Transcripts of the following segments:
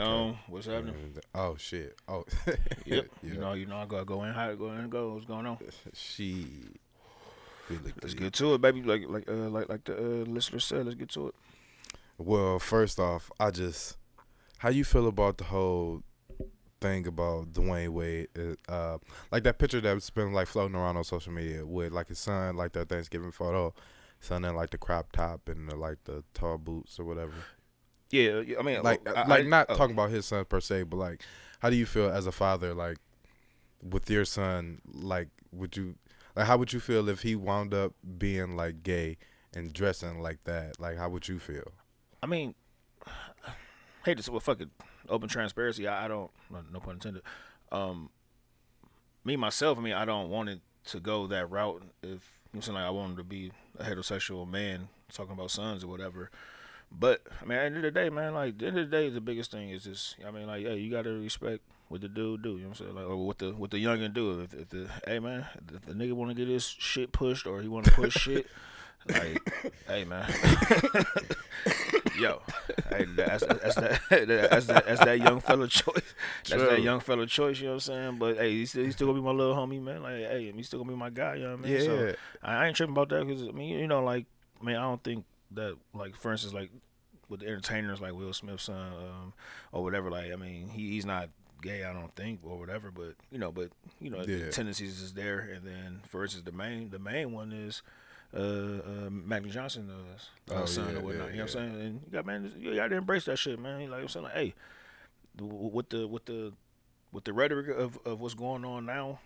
Okay. on? What's happening? Oh shit. Oh Yep. yeah. I gotta go in. How to go in and go? What's going on? She really Let's good. get to it, baby. Like the listener said. Let's get to it. Well, first off, how you feel about the whole thing about Dwayne Wade? Like that picture that's been like floating around on social media with like his son, like that Thanksgiving photo, son in like the crop top and like the tall boots or whatever. Yeah. I mean, Like not oh, talking about his son per se, but like, how do you feel as a father, like with your son? Like, how would you feel if he wound up being like gay and dressing like that? Like, how would you feel? I mean, hate to say, well, fuck it. Open transparency. I don't. No pun intended. Um, Me myself. I mean, I don't want it to go that route. If you know what I'm saying, like I want him to be a heterosexual man talking about sons or whatever. But I mean, at the end of the day, man, like at the end of the day, the biggest thing is just, I mean, like, hey, you gotta respect what the dude do. You know what I'm saying? Like, or what the youngin do. If the hey man, if the nigga want to get his shit pushed or he want to push shit, like, hey man, yo, hey, that's that young fella choice. That's that True. young fella choice. You know what I'm saying? But hey, he's still gonna be my little homie, man. Like, hey, he's still gonna be my guy. You know what I mean? So Yeah. I ain't tripping about that because I mean, like, I mean, I don't think that, like, for instance, like with the entertainers like Will Smith's son, or whatever. Like, I mean, he's not gay, I don't think, or whatever. But the Yeah. tendencies is there. And then, for instance, the main one is Magic Johnson's Oh son yeah. or Yeah. whatnot. You know what Yeah. I'm saying? And you got to embrace that shit, man. Like I'm saying, like, hey, with the rhetoric of what's going on now,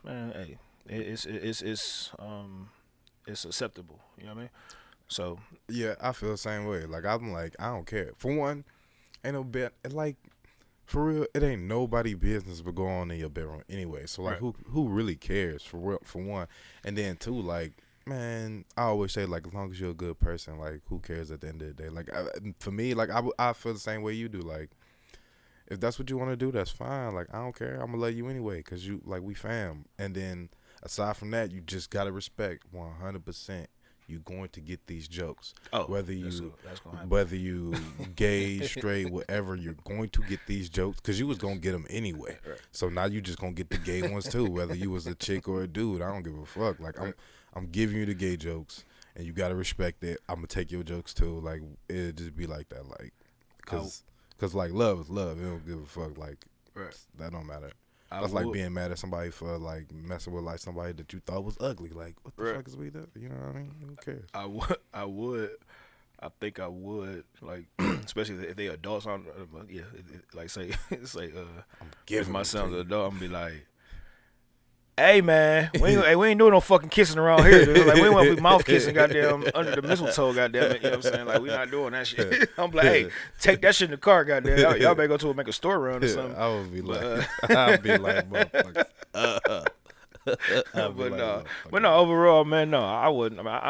man, hey, it's acceptable. You know what I mean? So Yeah. I feel the same way. Like I don't care. For one, ain't no bit like for real. It ain't nobody business but go on in your bedroom anyway. So like, right. who really cares for real? For one, and then two, like. Man, I always say like as long as you're a good person, like who cares at the end of the day? Like for me, like I feel the same way you do. Like if that's what you want to do, that's fine. Like I don't care. I'm gonna love you anyway, cause you like we fam. And then aside from that, you just gotta respect 100%. You going to get these jokes, Oh, whether that's you that's gonna happen. whether you gay, straight, whatever. You're going to get these jokes, cause you was gonna get them anyway. Right, So now you just gonna get the gay ones too, whether you was a chick or a dude. I don't give a fuck. Like right. I'm giving you the gay jokes, and you gotta respect it. I'm gonna take your jokes too. Like it just be like that. Like I cause like love is love. It don't give a fuck. Like right. that don't matter. I That's like would. being mad at somebody for like messing with like somebody that you thought was ugly. Like what the Right. fuck is we doing? You know what I mean? Who cares? I would. I would. I think I would, like, especially if they adults. On, yeah, like say, say, I'm if giving my it to son's an you. adult, I'm gonna be like, hey man, we ain't doing no fucking kissing around here, dude. Like we ain't want to be mouth kissing, goddamn, under the mistletoe, goddamn it. You know what I'm saying? Like we not doing that shit. I'm like, hey, take that shit in the car, goddamn. Y'all better go to make a store run or something. I would be But like, I'd be like, motherfuckers. I'd be but like, no, but motherfuckers. no. Overall, man, no, I wouldn't. I mean, I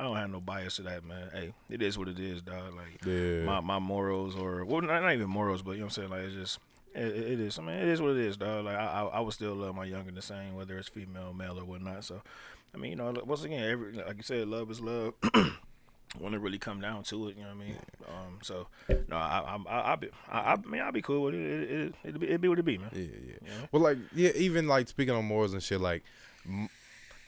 don't have no bias to that, man. Hey, it is what it is, dog. Like Yeah, my morals, or well, not even morals, but you know what I'm saying. Like it's just it is. I mean, it is what it is, dog. Like I would still love my youngin the same, whether it's female, male, or whatnot. So, I mean, once again, like you said, love is love. When it really come down to it, you know what I mean. So no, I mean, I'll be cool with it. It'd be what it be, man. yeah, yeah. You know? Well, like, yeah, even like speaking on morals and shit, m-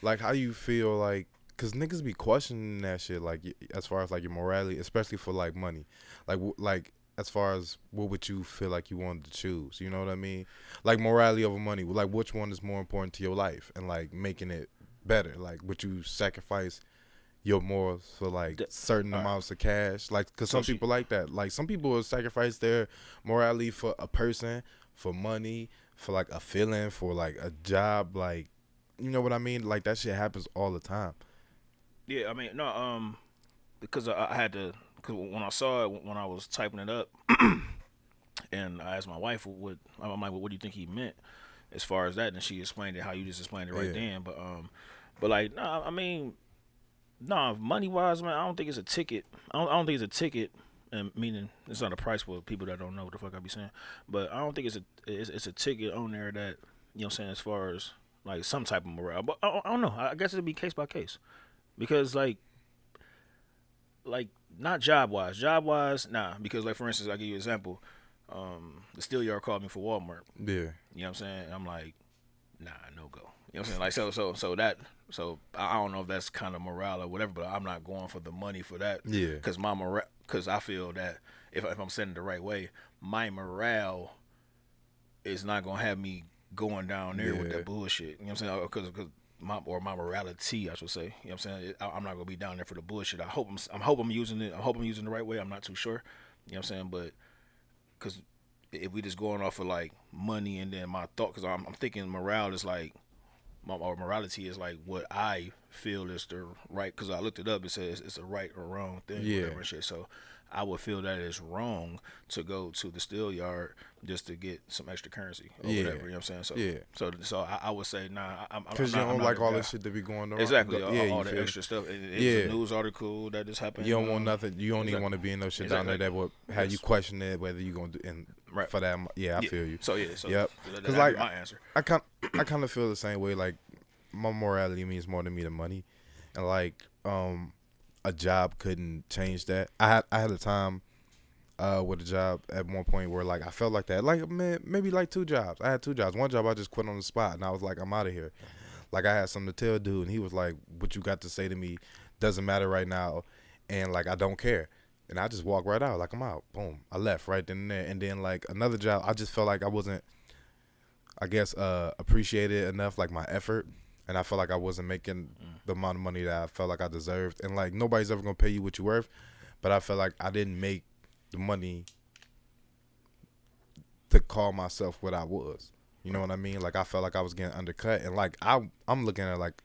like how you feel like, cause niggas be questioning that shit, like as far as like your morality, especially for like money, like like as far as what would you feel like you wanted to choose, you know what I mean? Like morality over money, like which one is more important to your life and like making it better, like would you sacrifice your morals for like D- certain All right. amounts of cash, like because So some she, people like that, like some people will sacrifice their morality for a person, for money, for like a feeling, for like a job, like you know what I mean, like that shit happens all the time. yeah, I mean, no, because I had to, because when I saw it, when I was typing it up, and I asked my wife I'm like, what do you think he meant as far as that? And she explained it how you just explained it right Yeah, then. But like, nah, I mean, nah, money wise, man, I don't think it's a ticket. I don't think it's a ticket. And meaning it's not a price for people that don't know what the fuck I be saying, but I don't think it's a ticket on there that, you know what I'm saying, as far as like some type of morale. But I don't know. I guess it'd be case by case because like not job wise, nah. Because like for instance, I give you an example. The steel yard called me for Walmart. Yeah. You know what I'm saying? And I'm like, nah, no go. You know what I'm saying? Like so I don't know if that's kind of morale or whatever, but I'm not going for the money for that. Yeah. Because I feel that if I'm setting it the right way, my morale is not gonna have me going down there with that bullshit. You know what I'm saying? Because my morality, I should say. You know what I'm saying? I'm not gonna be down there for the bullshit. I hope I'm using it. I hope I'm using it the right way. I'm not too sure. You know what I'm saying? But because if we just going off of like money and then my thought, because I'm thinking morale is like or morality is like what I feel is the right. Because I looked it up, it says it's a right or wrong thing. Yeah. Whatever shit. So I would feel that it's wrong to go to the steel yard just to get some extra currency or whatever. You know what I'm saying? So so I would say nah. Because you don't like all this shit to be going around. Exactly. All the extra stuff. It's a news article that just happened. You don't want nothing. You don't even want to be in no shit down there that would have you question it whether you gonna do and for that. I feel you. So yep. Because like my answer. I kind of feel the same way. Like my morality means more to me than money, and like a job couldn't change that. I had a time with a job at one point where like I felt like that. Like maybe like 2 jobs. I had 2 jobs. One job I just quit on the spot and I was like, I'm out of here. Like I had something to tell dude and he was like, what you got to say to me doesn't matter right now, and like I don't care. And I just walked right out, like I'm out. Boom. I left right then and there. And then like another job, I just felt like I wasn't, I guess, appreciated enough, like my effort. And I felt like I wasn't making the amount of money that I felt like I deserved. And like nobody's ever gonna pay you what you're worth, but I felt like I didn't make the money to call myself what I was. You know what I mean? Like I felt like I was getting undercut, and like I'm looking at like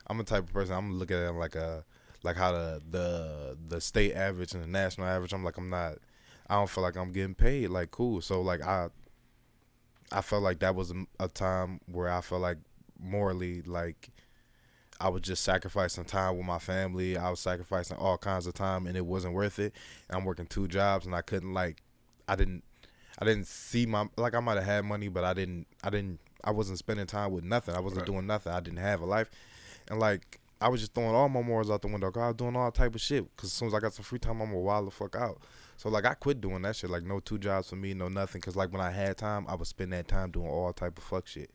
I'm the type of person I'm looking at like how the state average and the national average. I'm like I don't feel like I'm getting paid like cool. So like I felt like that was a time where I felt like morally like I was just sacrificing time with my family. I was sacrificing all kinds of time and it wasn't worth it. And I'm working 2 jobs and I couldn't like I didn't see my like I might have had money but I wasn't spending time with nothing. I wasn't doing nothing. I didn't have a life. And like I was just throwing all my morals out the window. I was doing all type of shit because as soon as I got some free time I'm gonna wild the fuck out. So like I quit doing that shit. Like no 2 jobs for me, no nothing. Cause like when I had time, I would spend that time doing all type of fuck shit,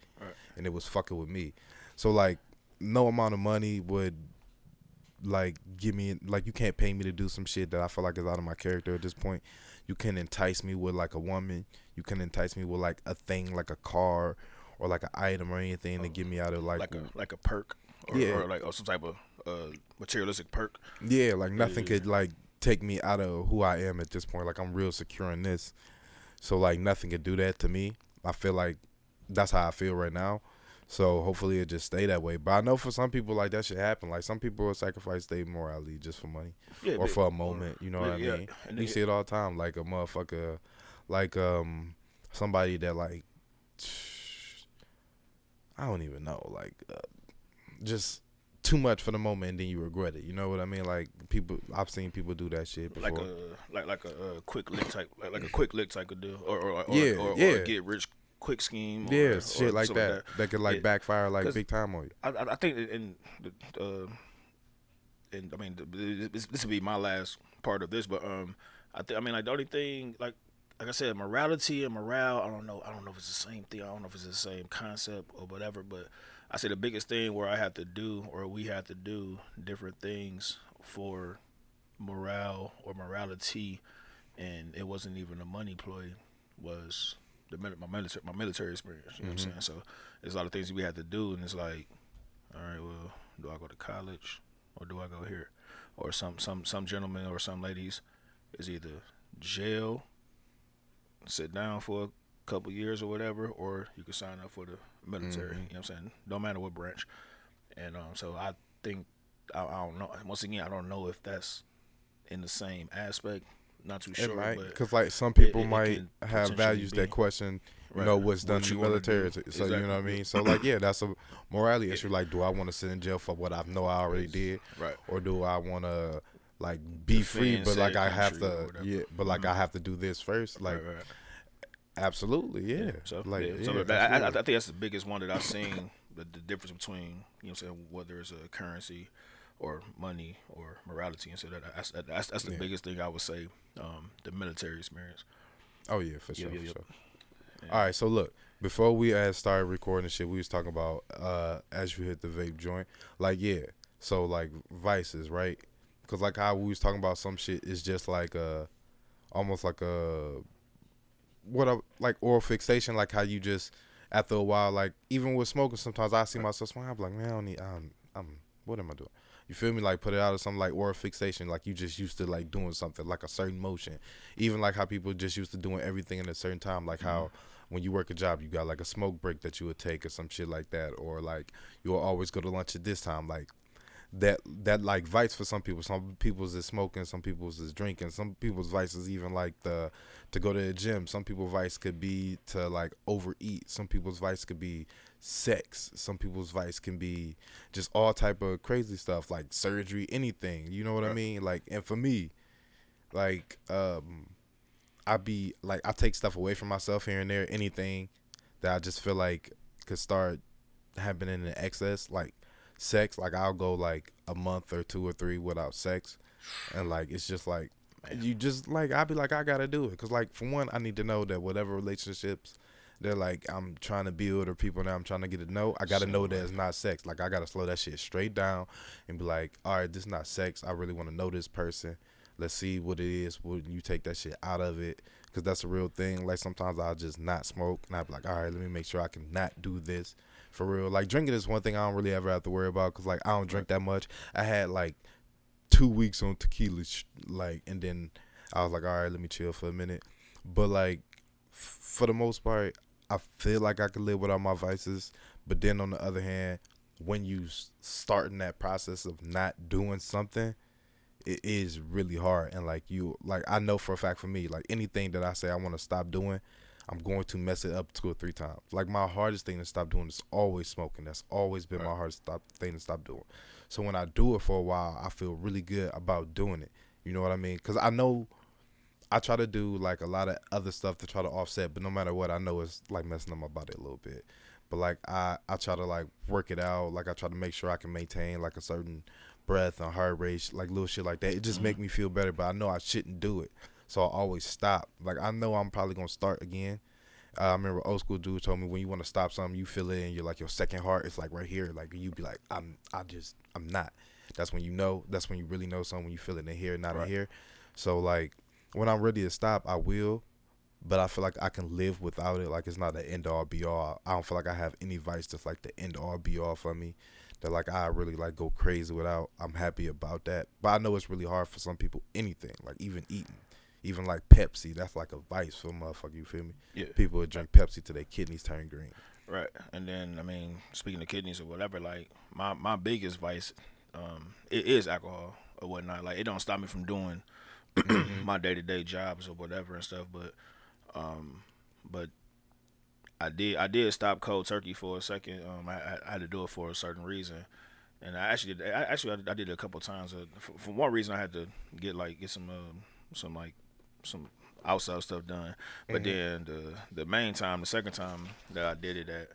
and it was fucking with me. So like no amount of money would like give me like you can't pay me to do some shit that I feel like is out of my character at this point. You can entice me with like a woman. You can entice me with like a thing like a car or like an item or anything to get me out of like a perk or like some type of materialistic perk. Yeah, like nothing could like take me out of who I am at this point. Like I'm real secure in this. So like nothing could do that to me. I feel like that's how I feel right now. So hopefully it just stay that way. But I know for some people like that shit happen. Like some people will sacrifice their morality just for money or for a moment. You know what I mean? And you see it all the time. Like a motherfucker, like somebody that like I don't even know, like just too much for the moment and then you regret it. You know what I mean? Like people, I've seen people do that shit before. Like a quick lick type, like a quick lick type of deal, or a get rich quick scheme. Or shit like that. That could like backfire like big time on you. I think and I mean this would be my last part of this, but I mean like the only thing like I said, morality and morale. I don't know if it's the same thing. I don't know if it's the same concept or whatever. But I say the biggest thing where I have to do or we have to do different things for morale or morality, and it wasn't even a money ploy, was my military experience. You know what I'm saying? So there's a lot of things we had to do, and it's like, all right, well, do I go to college or do I go here? Or some gentlemen or some ladies is either jail, sit down for a couple years or whatever, or you can sign up for the military. You know what I'm saying? Don't matter what branch. And so I think I don't know. Once again, I don't know if that's in the same aspect. Not too sure. It might, because like some people might have values that question, you know, what's done in the military. So exactly. You know what I mean. So like, yeah, that's a morality issue. Like, do I want to sit in jail for what I know I already did, right? Or do I want to like be free, but like I have to, but like I have to do this first, like. Right. Absolutely, yeah. So, like, I think that's the biggest one that I've seen. The difference between, you know what I'm saying, whether it's a currency or money or morality. And so that's the Yeah. biggest thing I would say. The military experience. Oh yeah, for sure, Yep, for yep, sure. yep. All right, so look, before we started recording shit, we was talking about as you hit the vape joint, like yeah, so like vices, right? Because like how we was talking about some shit is just like almost like a like oral fixation, like how you just after a while, like even with smoking, sometimes I see myself smoking, I'm like, man, I don't need, I'm what am I doing? You feel me? Like put it out of something like oral fixation, like you just used to like doing something like a certain motion, even like how people just used to doing everything in a certain time, like how when you work a job, you got like a smoke break that you would take or some shit like that, or like you will always go to lunch at this time, like that like vice for some people. Some people's is smoking, some people's is drinking, some people's vice is even like the to go to the gym. Some people's vice could be to like overeat. Some people's vice could be sex. Some people's vice can be just all type of crazy stuff like surgery, anything. You know what I Right. mean? Like, and for me, like I be like I take stuff away from myself here and there, anything that I just feel like could start happening in excess, like sex. Like I'll go like a month or 2 or 3 without sex, and like it's just like Man. you just like I'll be like I gotta do it because like for one I need to know that whatever relationships that like I'm trying to build or people that I'm trying to get to know, I gotta Same know that way. it's not sex. Like I gotta slow that shit straight down and be like, all right, this is not sex. I really want to know this person. Let's see what it is. When you take that shit out of it, because that's a real thing. Like sometimes I'll just not smoke and I'll be like, all right, let me make sure I can not do this for real. Like drinking is one thing I don't really ever have to worry about because like I don't Right. drink that much. I had like 2 weeks on tequila, like, and then I was like, all right, let me chill for a minute. But like, for the most part, I feel like I could live without my vices. But then on the other hand, when you starting that process of not doing something, it is really hard. And like you, like I know for a fact for me, like anything that I say I want to stop doing, I'm going to mess it up 2 or 3 times. Like my hardest thing to stop doing is always smoking. That's always been Right. my hardest thing to stop doing. So when I do it for a while, I feel really good about doing it. You know what I mean? Because I know I try to do like a lot of other stuff to try to offset, but no matter what, I know it's like messing up my body a little bit. But like I try to like work it out. Like I try to make sure I can maintain like a certain breath and heart rate, like little shit like that. It just Mhm. make me feel better, but I know I shouldn't do it. So I always stop. Like I know I'm probably gonna start again. I remember old school dude told me when you want to stop something, you feel it in your like your second heart. It's like right here. Like you be like I'm not. That's when you know. That's when you really know something. When you feel it in here, not in Right. here. So like when I'm ready to stop, I will. But I feel like I can live without it. Like it's not the end all be all. I don't feel like I have any vice that's like the end all be all for me. That like I really like go crazy without. I'm happy about that. But I know it's really hard for some people. Anything like even eating, even like Pepsi. That's like a vice for a motherfucker. You feel me? Yeah. People would drink Pepsi till their kidneys turn green. Right. And then I mean, speaking of kidneys or whatever, like my biggest vice, it is alcohol or whatnot. Like it don't stop me from doing Mm-hmm. my day to day jobs or whatever and stuff. But I did stop cold turkey for a second. I had to do it for a certain reason, and I did it a couple of times. For one reason, I had to get some like some outside stuff done. But Mm-hmm. then the main time, the second time that I did it at,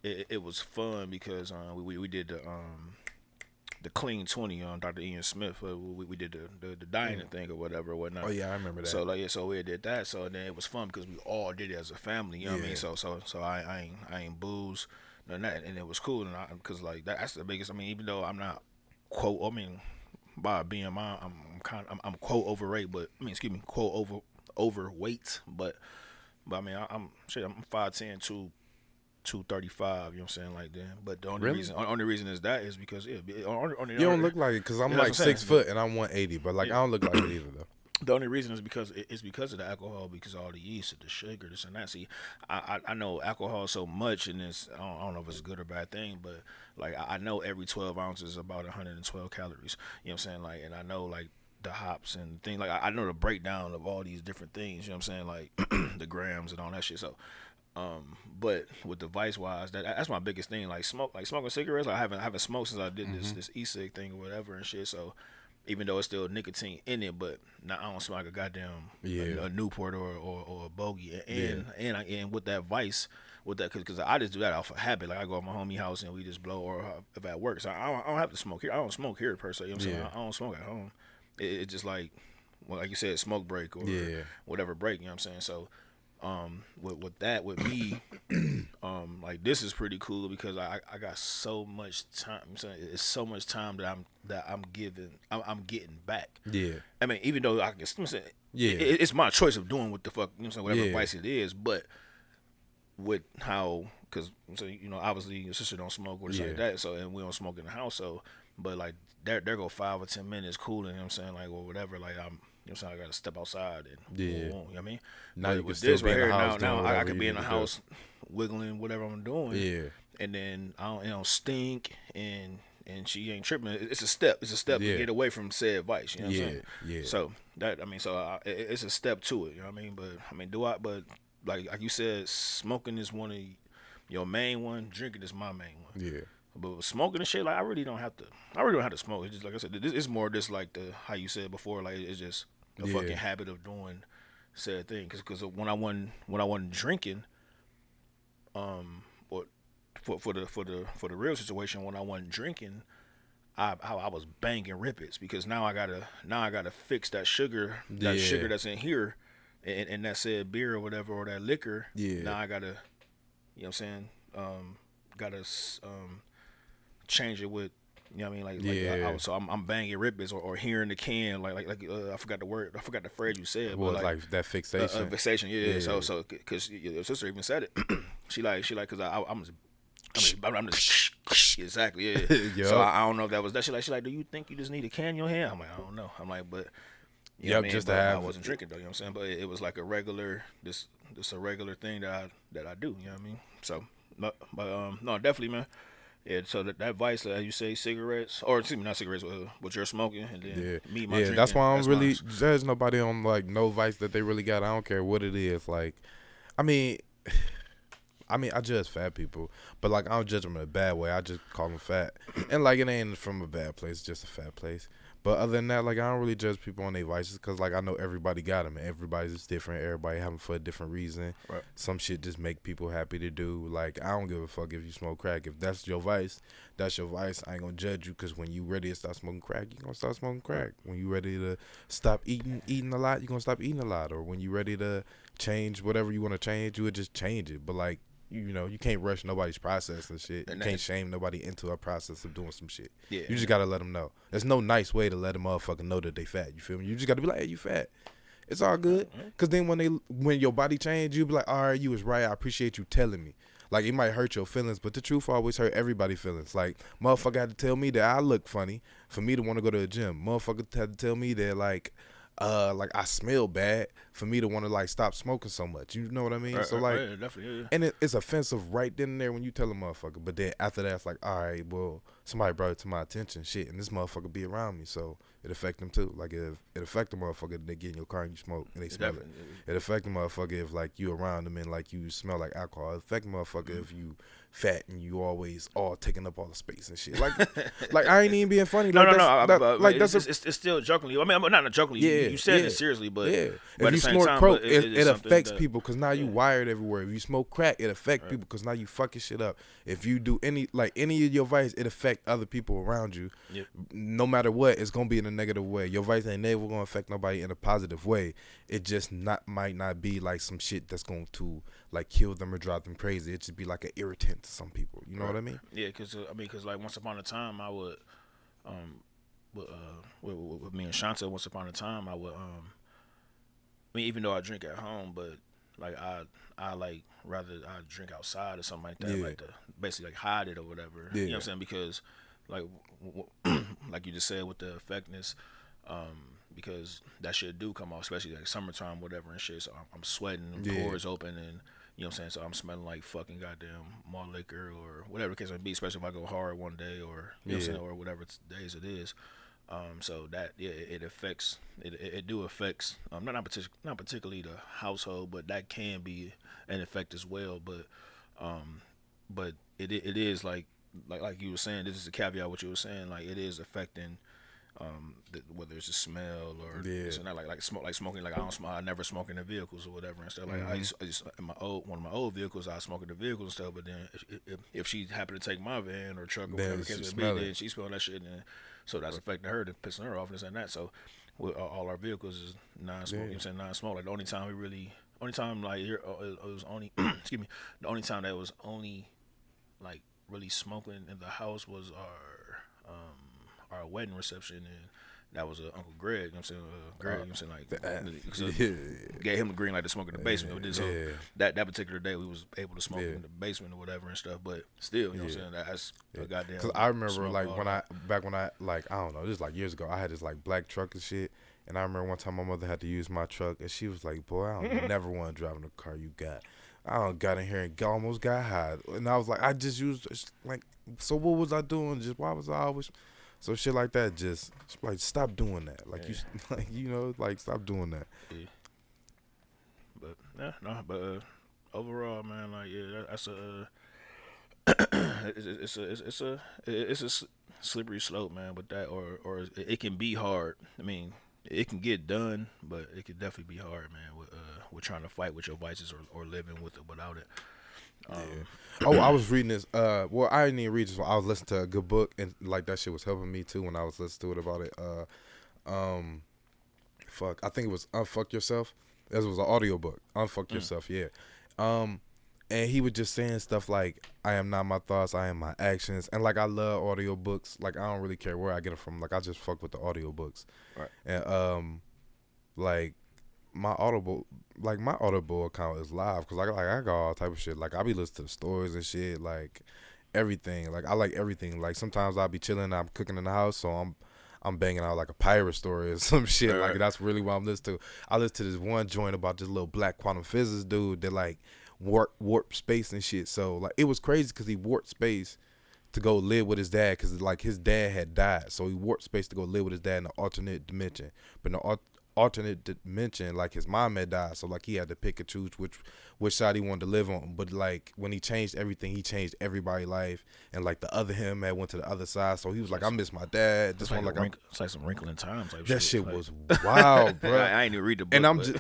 it was fun because we did the clean 20 on Dr. Ian Smith. We did the dining Mm. thing or whatever or Oh whatnot. yeah, I remember that. So like yeah, so we did that. So then it was fun because we all did it as a family. You know what I mean? Yeah. So I ain't booze, none of that, and it was cool. And because like that's the biggest. I mean, even though I'm not quote, I mean, by BMI, I'm quote overweight, but I mean, excuse me, quote overweight, but I mean, I'm shit. I'm 5'10", 235. You know what I'm saying, like that. But the only Really? reason is that is because You don't look like it because I'm yeah, that's like what I'm six saying. foot and I'm 180, but like Yeah. I don't look like it either though. The only reason is because it's because of the alcohol, because of all the yeast, the sugar, this and that. See, I know alcohol so much, and I don't know if it's a good or bad thing, but like I know every 12 ounces is about 112 calories. You know what I'm saying? Like, and I know like the hops and things. Like I know the breakdown of all these different things. You know what I'm saying? Like the grams and all that shit. So, but with the vice wise, that's my biggest thing. Like smoking cigarettes. Like, I haven't smoked since I did Mm-hmm. this e-cig thing or whatever and shit. So even though it's still nicotine in it, but now I don't smoke like a goddamn Yeah. a Newport or a bogey. Yeah. And with that vice, with that, because I just do that off of habit. Like I go to my homie house and we just blow, or if at work, so I don't have to smoke here. I don't smoke here per se. You know what I'm saying? I don't smoke at home. It's just like, well, like you said, smoke break or whatever break. You know what I'm saying? So, with that, with me, like this is pretty cool because I got so much time. I'm saying it's so much time that I'm getting back. Yeah. I mean, even though I guess I'm saying, Yeah. it's my choice of doing what the fuck, you know what I'm saying, whatever Yeah. vice it is, but with how, because so you know, obviously your sister don't smoke or something like that, so, and we don't smoke in the house, so, but like there go 5 or 10 minutes cooling, you know what I'm saying, like, or whatever, like I'm, you know what I'm saying, I gotta step outside and you know what I mean? Now but you can with still this be in the here, house now doing I whatever could you be in need the to do. house wiggling whatever I'm doing, Yeah. and then I don't stink, and she ain't tripping. It's a step to get away from said vice. You know what I'm saying? Yeah. So that, I mean, it's a step to it. You know what I mean? But I mean, but like you said, smoking is one of your main one. Drinking is my main one. Yeah. But with smoking and shit, like I really don't have to smoke. It's just like I said, it's more just like how you said before. Like it's just a fucking habit of doing said thing. Because when I wasn't drinking, or for the real situation, when I wasn't drinking, I was banging rippets because now I gotta fix that sugar that's in here, and that said beer or whatever, or that liquor. Yeah. Now I gotta, you know what I'm saying, gotta change it with, you know what I mean, like so I'm banging rippets or hearing the can like I forgot the phrase you said, Well, but like that fixation. fixation, yeah. So because your sister even said it, she like because I'm just exactly, yeah. So I don't know if that was that. She like, do you think you just need a can in your hand? I'm like, I don't know. I'm like, but you know what I mean? just But to have. I wasn't drinking though. You know what I'm saying? But it was like a regular, this a regular thing that I do. You know what I mean? So, but no, definitely, man. Yeah. So that vice, as you say, cigarettes, or excuse me, not cigarettes, what you're smoking, and then me, my drinking, that's why I don't really mine. judge nobody on like no vice that they really got. I don't care what it is. Like, I mean, I judge fat people, but like I don't judge them in a bad way. I just call them fat, and like it ain't from a bad place, it's just a fat place. But other than that, like I don't really judge people on their vices because like I know everybody got them, and everybody's just different. Everybody having for a different reason. Right. Some shit just make people happy to do. Like I don't give a fuck if you smoke crack. If that's your vice, that's your vice. I ain't gonna judge you because when you ready to start smoking crack, you gonna start smoking crack. When you ready to stop eating a lot, you gonna stop eating a lot. Or when you ready to change whatever you want to change, you would just change it. But like, you know, you can't rush nobody's process and shit. You can't shame nobody into a process of doing some shit. Yeah. You just gotta let them know. There's no nice way to let a motherfucker know that they fat. You feel me? You just gotta be like, hey, you fat. It's all good. Cause then when your body change, you be like, all right, you was right. I appreciate you telling me. Like it might hurt your feelings, but the truth always hurt everybody's feelings. Like motherfucker had to tell me that I look funny for me to want to go to the gym. Motherfucker had to tell me that like I smell bad for me to want to like stop smoking so much. You know what I mean? So like, definitely, yeah. and it's offensive right then and there when you tell a motherfucker. But then after that, it's like, all right, well, somebody brought it to my attention, shit, and this motherfucker be around me, so it affect them too. Like if it affect the motherfucker, if they get in your car and you smoke and they smell it. It affect the motherfucker if like you around them and like you smell like alcohol. It affect the motherfucker if you fat and you always all taking up all the space and shit. Like I ain't even being funny. No, Like, it's still jokingly. I mean, not jokingly. You said it seriously, but if you snort coke, it affects people because now you wired everywhere. If you smoke crack, it affects people because now you fucking shit up. If you do any of your vice, it affect other people around you. Yep. No matter what, it's gonna be in a negative way. Your vice ain't never gonna affect nobody in a positive way. It just might not be like some shit that's going to like kill them or drive them crazy. It should be like an irritant to some people. You know what I mean? Yeah, because like once upon a time I would, with me and Shanta, once upon a time I would, I mean, even though I drink at home, but like I like rather I drink outside or something like that, like to basically like hide it or whatever. You know what I'm saying? Because like like you just said with the effectiveness, because that shit do come off, especially like summertime, whatever and shit. So I'm sweating, pores open, and you know what I'm saying. So I'm smelling like fucking goddamn malt liquor or whatever the case may be. Especially if I go hard one day or you know what I'm saying, or whatever days it is. So that it affects it do affects not particularly the household, but that can be an effect as well. But it is like you were saying, this is a caveat what you were saying, like it is affecting Whether it's a smell or Yeah. it's not like smoking. Like I don't smoke. I never smoke in the vehicles or whatever and stuff. Like Mm-hmm. I used in my old one of my old vehicles, I smoke in the vehicles and stuff. But then if she happened to take my van or truck or whatever Then the case she may be, smell then it. she smelled that shit, and so that's affecting her, and pissing her off and this and that. So all our vehicles is non-smoke. You know what I'm saying non-smoke. Like the only time like here it was only excuse me, the only time that was only like really smoking in the house was our wedding reception, and that was Uncle Greg. You know what I'm saying? Greg, you know what I'm saying? Like, so Yeah. gave him the green light to smoke in the basement. We did so Yeah. that particular day we was able to smoke Yeah. in the basement or whatever and stuff. But still, you know what I'm saying? That's a goddamn. Cause I remember smoke like all when that. back when I like I don't know, just like years ago, I had this like black truck and shit. And I remember one time my mother had to use my truck, and she was like, "Boy, I don't never want to drive in the car you got. I don't got in here and almost got high." And I was like, "I just used like, so what was I doing? Just why was I always?" So shit like that, just like stop doing that. Like you, like like stop doing that. Yeah. But yeah, no, but overall, man, like yeah, that's a it's a slippery slope, man. With that, or it can be hard. I mean, it can get done, but it can definitely be hard, man. With trying to fight with your vices or living with it without it. Oh, I was reading this. Well, I didn't even read this one. I was listening to a good book, and like that shit was helping me too when I was listening to it about it. Fuck, I think it was Unfuck Yourself. This was an audio book. Unfuck Yourself, yeah. And he was just saying stuff like, "I am not my thoughts, I am my actions." And like I love audio books. Like I don't really care where I get it from. Like I just fuck with the audio books. Right. And like my Audible account is live because I got all type of shit. Like I be listening to the stories and shit, like everything. Like I like everything. Like sometimes I'll be chilling, I'm cooking in the house, so I'm banging out like a pirate story or some shit. Right. Like that's really what I'm listening to. I listened to this one joint about this little black quantum physicist dude that like warp space and shit. So like it was crazy because he warped space to go live with his dad because like his dad had died, so he warped space to go live with his dad in an alternate dimension. But in the alternate dimension, like his mom had died, so like he had to pick and choose which side he wanted to live on. But like when he changed everything, he changed everybody's life, and like the other him had went to the other side. So he was like, "I miss my dad." This one It's like some Wrinkle in Time type that shit. shit was wild, bro. I ain't even read the book,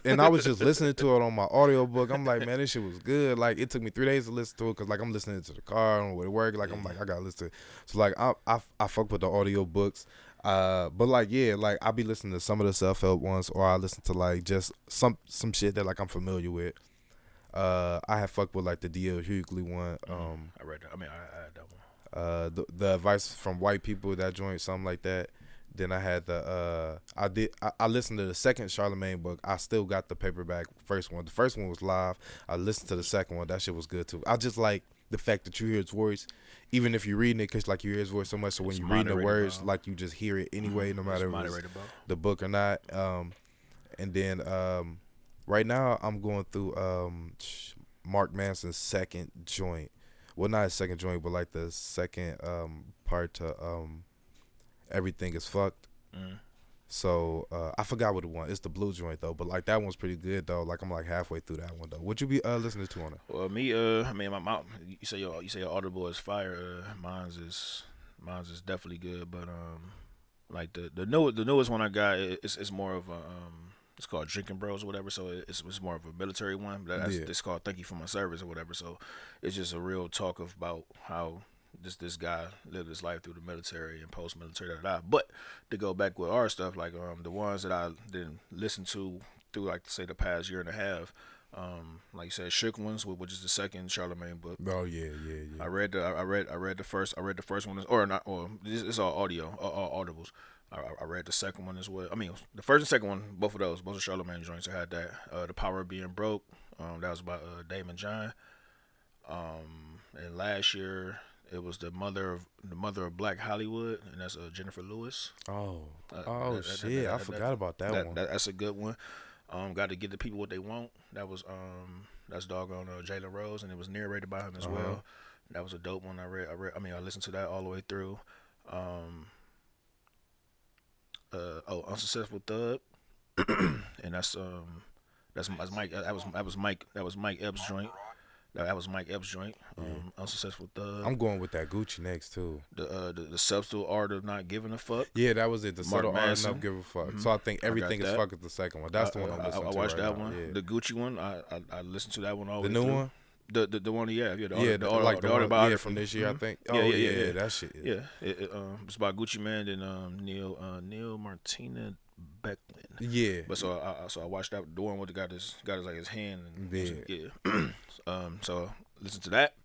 And I was just listening to it on my audiobook. I'm like, man, this shit was good. Like it took me 3 days to listen to it because like I'm listening to the car on the way to work. Like I'm like I gotta listen to it. So like I fuck with the audiobooks. But like yeah, like I be listening to some of the self-help ones, or I listen to like just some shit that like I'm familiar with. I have fucked with like the D.L. Hughley one. I read that. I mean, I had that one. The advice from white people, that joint, something like that. Then I had I listened to the second Charlemagne book. I still got the paperback first one. The first one was live. I listened to the second one. That shit was good too. I just like the fact that you hear his voice, even if you're reading it, cause like you hear his voice so much. So when It's you read the words, moderated, like you just hear it anyway, no matter if it's bro. the book or not. And then right now I'm going through Mark Manson's second joint. Well, not his second joint, but like the second part to Everything Is Fucked. So I forgot what it was. It's the blue joint though, but like that one's pretty good though. Like I'm like halfway through that one though. What you be listening to on it? Well, me, I mean, my mom. You say your Audible is fire. Mine's is definitely good. But like the newest one I got, it's more of a it's called Drinking Bros or whatever. So it's more of a military one. It's called Thank You for My Service or whatever. So it's just a real talk about how this guy lived his life through the military and post military. But to go back with our stuff, like the ones that I didn't listen to through like say the past year and a half. Like you said, Shook Ones, which is the second Charlemagne book. Oh yeah. I read the first one, it's all audio, all audibles. I read the second one as well. I mean, the first and second one, both are Charlemagne joints. I had that. The Power of Being Broke. That was by Damon John. And last year it was the mother of Black Hollywood, and that's Jennifer Lewis. Shit! I forgot about that one. That's a good one. Got to Give the People What They Want. That was that's doggone Jalen Rose, and it was narrated by him as well. That was a dope one. I listened to that all the way through. Unsuccessful Thug, and that's Mike. That was Mike Epps' joint. That was Mike Epps' joint. Unsuccessful Thug. I'm going with that Gucci next too. The subtle art of not giving a fuck. Yeah, that was it. The Mark subtle art Manson. enough give a fuck. So I think everything is fuck is the second one. That's the one I'm listening to. I watched right that now. one. Yeah. The Gucci one. I listened to that one all The way new through. one. The one, yeah, the Like the one, autobiography from this year, I think. Yeah, Oh yeah. that shit. Yeah, it's by Gucci Mane and Neil Martina Becklin. Yeah. But so I watched that, the one with the got his like his hand. And, Yeah. So listen to that.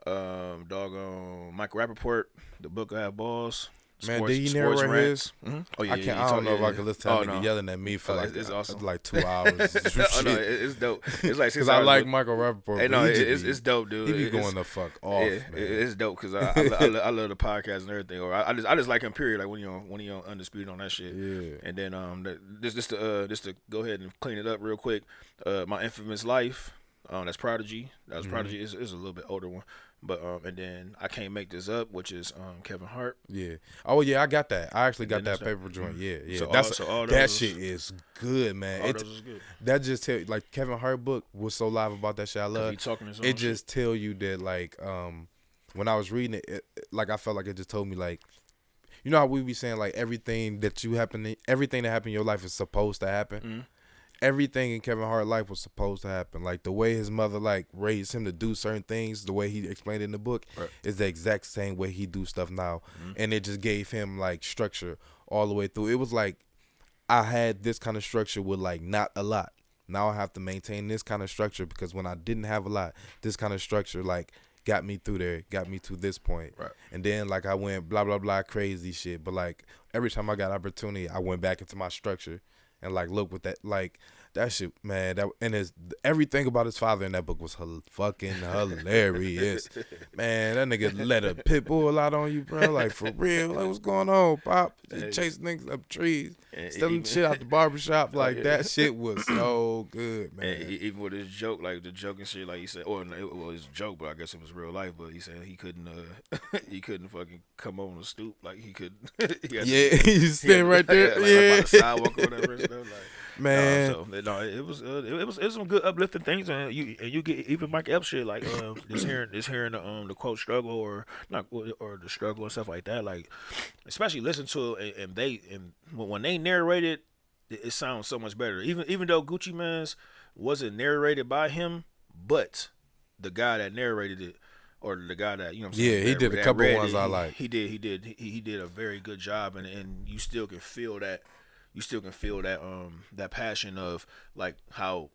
Doggone Michael Rappaport, The Book I Have Balls. Man, did he narrate his? Mm-hmm. Oh yeah, I can't. I don't know if I can listen to that nigga yelling at me for it's awesome. like 2 hours. Oh no, it's dope. It's like because I like Michael Rappaport. Hey, no, it's dope, dude. He be going the fuck off. Yeah, man. It's dope because I love the podcast and everything. Or I just like him. Period. Like when you on Undisputed on that shit. Yeah. And then just to go ahead and clean it up real quick. My Infamous Life. That's Prodigy. That was Prodigy. It's a little bit older one. But and then I Can't Make This Up, which is Kevin Hart. Yeah. Oh yeah, I got that. I actually got that paper joint. Yeah, yeah. So that shit is good, man. All those is good. That just tell like Kevin Hart book was so live about that shit. I love. He talking his own it. Just tell you that like when I was reading it, like I felt like it just told me like, you know how we be saying like everything that happened in your life is supposed to happen. Mm-hmm. Everything in Kevin Hart's life was supposed to happen. Like the way his mother like raised him to do certain things, the way he explained it in the book is the exact same way he do stuff now. And it just gave him like structure all the way through. It was like I had this kind of structure with like not a lot. Now I have to maintain this kind of structure because when I didn't have a lot, this kind of structure like got me through there, got me to this point. Right. And then like I went blah blah blah crazy shit. But like every time I got opportunity, I went back into my structure. And like look with that like that shit, man. That and his everything about his father in that book was fucking hilarious, man. That nigga let a pit bull out on you, bro. Like for real, like what's going on, Pop? Just chasing niggas up trees, stealing shit out the barbershop. Like that shit was so good, man. And even with his joke, like the joke and shit, like he said, or it was a joke, but I guess it was real life. But he said he couldn't fucking come on the stoop, like he could. He's standing right there, like by the sidewalk or whatever. And stuff, like. Man, it was some good uplifting things, and you get even Mike Epps shit like just hearing the quote struggle or not or the struggle and stuff like that, like especially listen to it and when they narrate it sounds so much better. Even though Gucci Mane's wasn't narrated by him, but the guy that narrated it or the guy that you know what I'm saying, he did a couple ones I like. He did a very good job, and you still can feel that. You still can feel that that passion of like how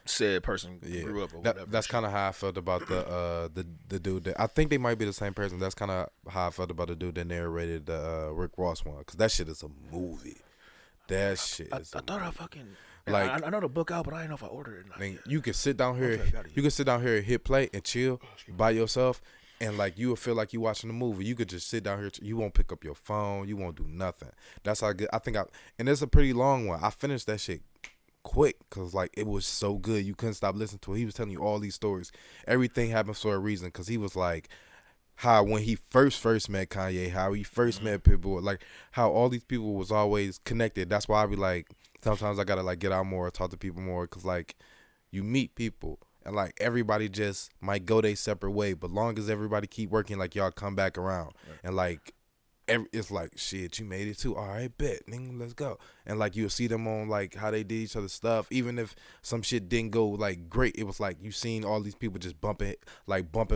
said person grew up or whatever. That's kind of how I felt about the dude that I think they might be the same person. That's kind of how I felt about the dude that narrated the Rick Ross one because that shit is a movie. That shit is. I thought I fucking like I know the book out, but I didn't know if I ordered it. I mean, you can sit down here. You can sit down here and hit play and chill by yourself. And like you will feel like you watching a movie. You could just sit down here. You won't pick up your phone. You won't do nothing. That's how good. And it's a pretty long one. I finished that shit quick because like it was so good. You couldn't stop listening to it. He was telling you all these stories. Everything happens for a reason. Because he was like how when he first met Kanye, how he first met Pitbull, like how all these people was always connected. That's why I be like sometimes I gotta like get out more, talk to people more. Because like you meet people. And like everybody just might go their separate way, but long as everybody keep working, like y'all come back around, and like it's like shit, you made it too. All right, bet, nigga, let's go. And like you'll see them on like how they did each other's stuff, even if some shit didn't go like great. It was like you seen all these people just bumping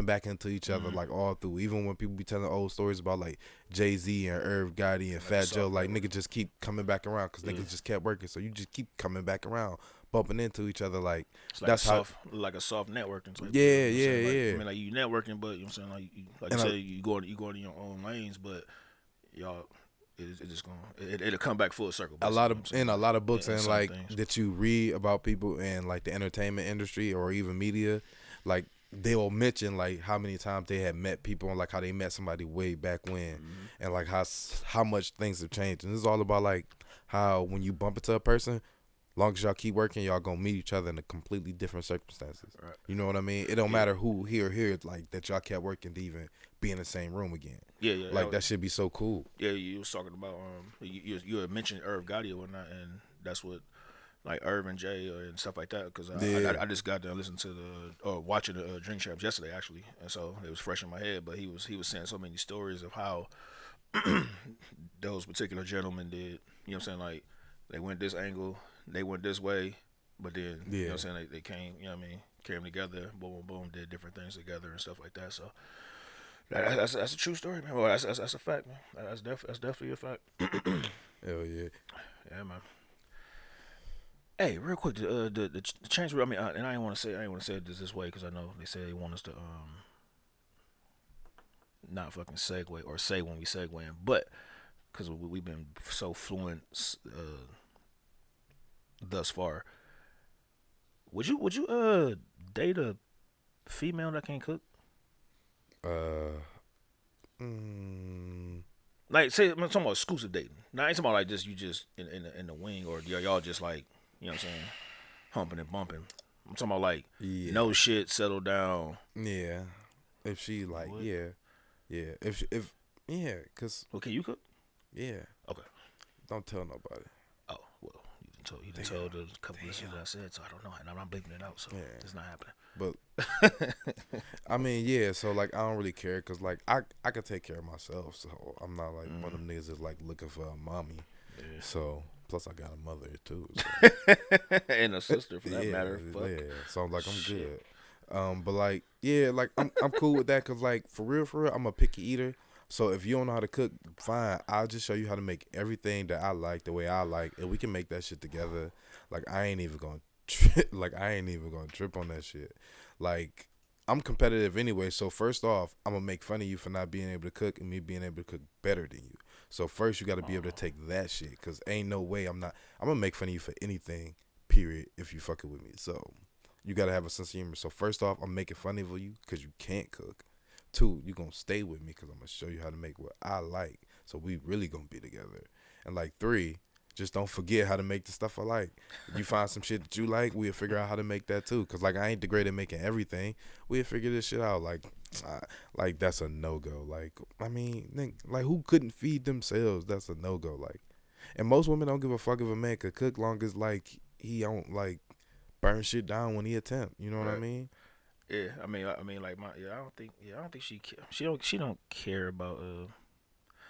back into each other like all through. Even when people be telling old stories about like Jay-Z and Irv Gotti and Fat Joe, like niggas just keep coming back around because niggas just kept working. So you just keep coming back around. Bumping into each other like that's like a soft networking type. Yeah, you know yeah. I mean, like you networking, but you know what I'm saying, like you said, you going in your own lanes, but y'all, it's just gonna it'll come back full circle. A lot of books and like things that you read about people in like the entertainment industry or even media, like they will mention like how many times they had met people and like how they met somebody way back when, and like how much things have changed. And this is all about like how when you bump into a person. Long as y'all keep working, y'all gonna meet each other in a completely different circumstances. Right. You know what I mean? It don't matter who here, like that y'all kept working to even be in the same room again. Yeah. Like that should be so cool. Yeah, you was talking about you had mentioned Irv Gotti or whatnot, and that's what like Irvin J and stuff like that, because Yeah. I just got to listen to watching the Drink Champs yesterday actually, and so it was fresh in my head. But he was saying so many stories of how those particular gentlemen did. You know what I'm saying? Like they went this angle, they went this way, but then you know what I'm saying they came. You know what I mean? Came together, boom, boom, boom, did different things together and stuff like that. So that's a true story, man. Well, that's a fact, man. That's definitely a fact. Hell yeah. Yeah, man. Hey, real quick, the change. I mean, and I didn't want to say it this way because I know they say they want us to not fucking segue or say when we segue in, but because we've been so fluent thus far. Would you date a female that can't cook? Like, say I'm talking about exclusive dating. Now I ain't talking about like just you just in the wing or y'all just like, you know what I'm saying, humping and bumping. I'm talking about like no shit, settle down. Yeah. If she like, What? yeah. Cause. Well, can you cook? Yeah. Okay. Don't tell nobody. Oh well, you done told a couple of shit that I said, so I don't know, and I'm not bleeping it out, so it's not happening. But I mean, yeah. So like, I don't really care, cause like I could take care of myself. So I'm not like one of them niggas that's like looking for a mommy. Yeah. So plus I got a mother too, so. And a sister for that matter. Fuck. Yeah. So I'm like, I'm good. But like, yeah, like I'm cool with that, cause like for real, I'm a picky eater. So if you don't know how to cook, fine. I'll just show you how to make everything that I like the way I like, and we can make that shit together. Like I ain't even gonna trip on that shit. Like I'm competitive anyway. So first off, I'm gonna make fun of you for not being able to cook and me being able to cook better than you. So first you got to be able to take that shit, cause ain't no way I'm gonna make fun of you for anything. Period. If you fucking with me, so you gotta have a sense of humor. So first off, I'm making fun of you cause you can't cook. 2, you gonna stay with me because I'm gonna show you how to make what I like. So we really gonna be together. And like 3, just don't forget how to make the stuff I like. If you find some shit that you like, we'll figure out how to make that too. Cause like I ain't the great at making everything. We'll figure this shit out. Like that's a no go. Like I mean, like who couldn't feed themselves? That's a no go. Like, and most women don't give a fuck if a man could cook, long as like he don't like burn shit down when he attempt. You know what I mean? Yeah, I mean, like I don't think she don't care about.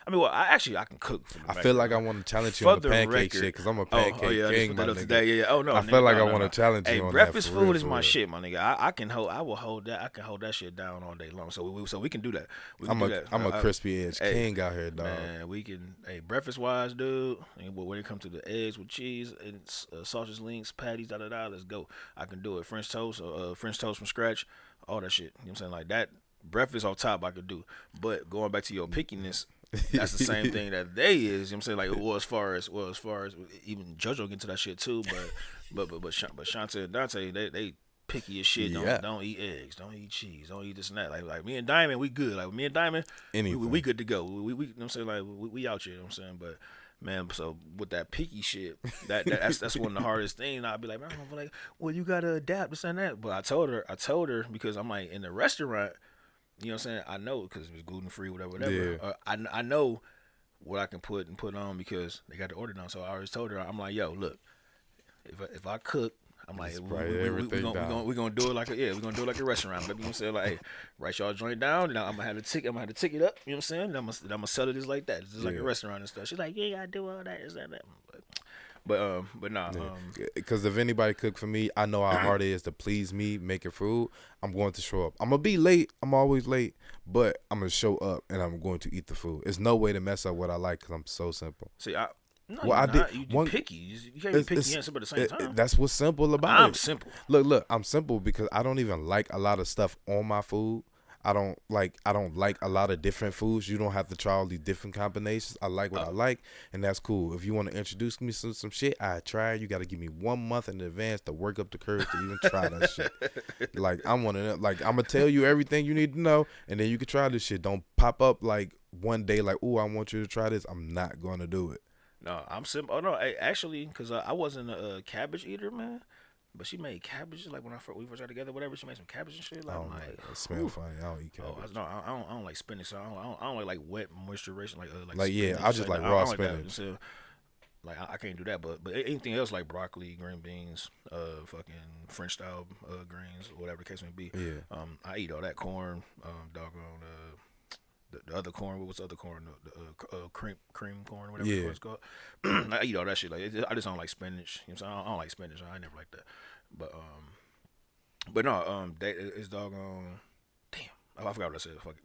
I mean, well, I can cook. For the I feel like I want to challenge you on the pancake shit because I'm a pancake king, my nigga. Today. Yeah. Oh no, I feel like I want to challenge you on that. Breakfast food is my shit, my nigga. I will hold that. I can hold that shit down all day long. So we can do that. I'm a crispy edge king out here, dog. Man, we can. Hey, breakfast wise, dude. When it comes to the eggs with cheese and sausage links, patties, let's go. I can do it. French toast from scratch, all that shit. You know what I'm saying? Like that. Breakfast on top I could do. But going back to your pickiness, that's the same thing that they is. You know what I'm saying? Like as far as even JoJo get into that shit too, but Shanta and Dante, they picky as shit. Don't eat eggs, don't eat cheese, don't eat this and that. Like me and Diamond, we good. Like me and Diamond, we good to go. We you know what I'm saying? Like we out here, you know what I'm saying? But man, so with that picky shit, that's one of the hardest things. I'd be like, man, I'm like, well, you gotta adapt this and that. But I told her because I'm like in the restaurant. You know what I'm saying? I know because it was gluten free, whatever. Yeah. I know what I can put on because they got the order down. So I always told her, I'm like, yo, look, if I cook, I'm like, we're gonna do it like a restaurant. Baby, you know what I'm saying? Like, hey, write y'all joint down, and I'm gonna have the ticket up. You know what I'm saying? And I'm gonna sell it just like that, just like a restaurant and stuff. She's like, yeah, you gotta do all that, is that. But nah. Because if anybody cook for me, I know how hard it is to please me, making food. I'm going to show up. I'm gonna be late. I'm always late, but I'm gonna show up and I'm going to eat the food. There's no way to mess up what I like because I'm so simple. See, I did. You picky. You can't be picky and simple at the same time. That's what's simple about it. I'm simple. Look. I'm simple because I don't even like a lot of stuff on my food. I don't like a lot of different foods. You don't have to try all these different combinations. I like what I like, and that's cool. If you want to introduce me to some shit, I try. You got to give me 1 month in advance to work up the courage to even try that shit. Like I'm one of them. Like I'm gonna tell you everything you need to know, and then you can try this shit. Don't pop up like one day like, oh, I want you to try this. I'm not gonna do it. No, I'm simple. Oh no, actually, because I wasn't a cabbage eater, man. But she made cabbages like when we first got together, whatever. She made some cabbage and shit. Like, I'm like, it smells funny. I don't eat cabbage. Oh, no, I don't like spinach. So I don't like wet moisturization like yeah, I just like raw spinach. So like I can't do that. But anything else like broccoli, green beans, fucking French style greens, whatever the case may be. Yeah. I eat all that corn, doggone the other corn. What's the other corn? The cream corn, whatever it's called. I eat all that shit. Like I just don't like spinach. You know what I'm saying? I don't like spinach. I never like that. But no, it's doggone. Damn, I forgot what I said. Fuck it.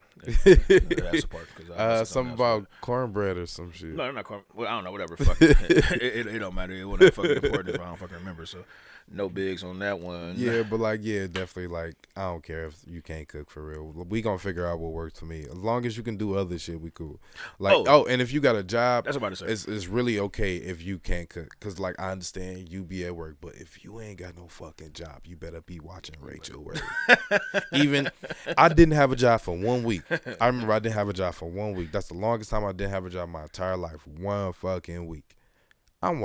That's the part. Something about cornbread or some shit. No, not corn. Well, I don't know. Whatever. Fuck it. It don't matter. It wasn't fucking important if I don't fucking remember. So no bigs on that one. Yeah, but like, definitely. Like, I don't care if you can't cook for real. We gonna figure out what works for me. As long as you can do other shit, we cool. Like, and if you got a job, that's what I'm about to say. It's really okay if you can't cook. Cause like I understand you be at work, but if you ain't got no fucking job, you better be watching Rachel. Even I didn't have a job for 1 week. I remember I didn't have a job for 1 week. That's the longest time I didn't have a job my entire life. 1 fucking week. I'm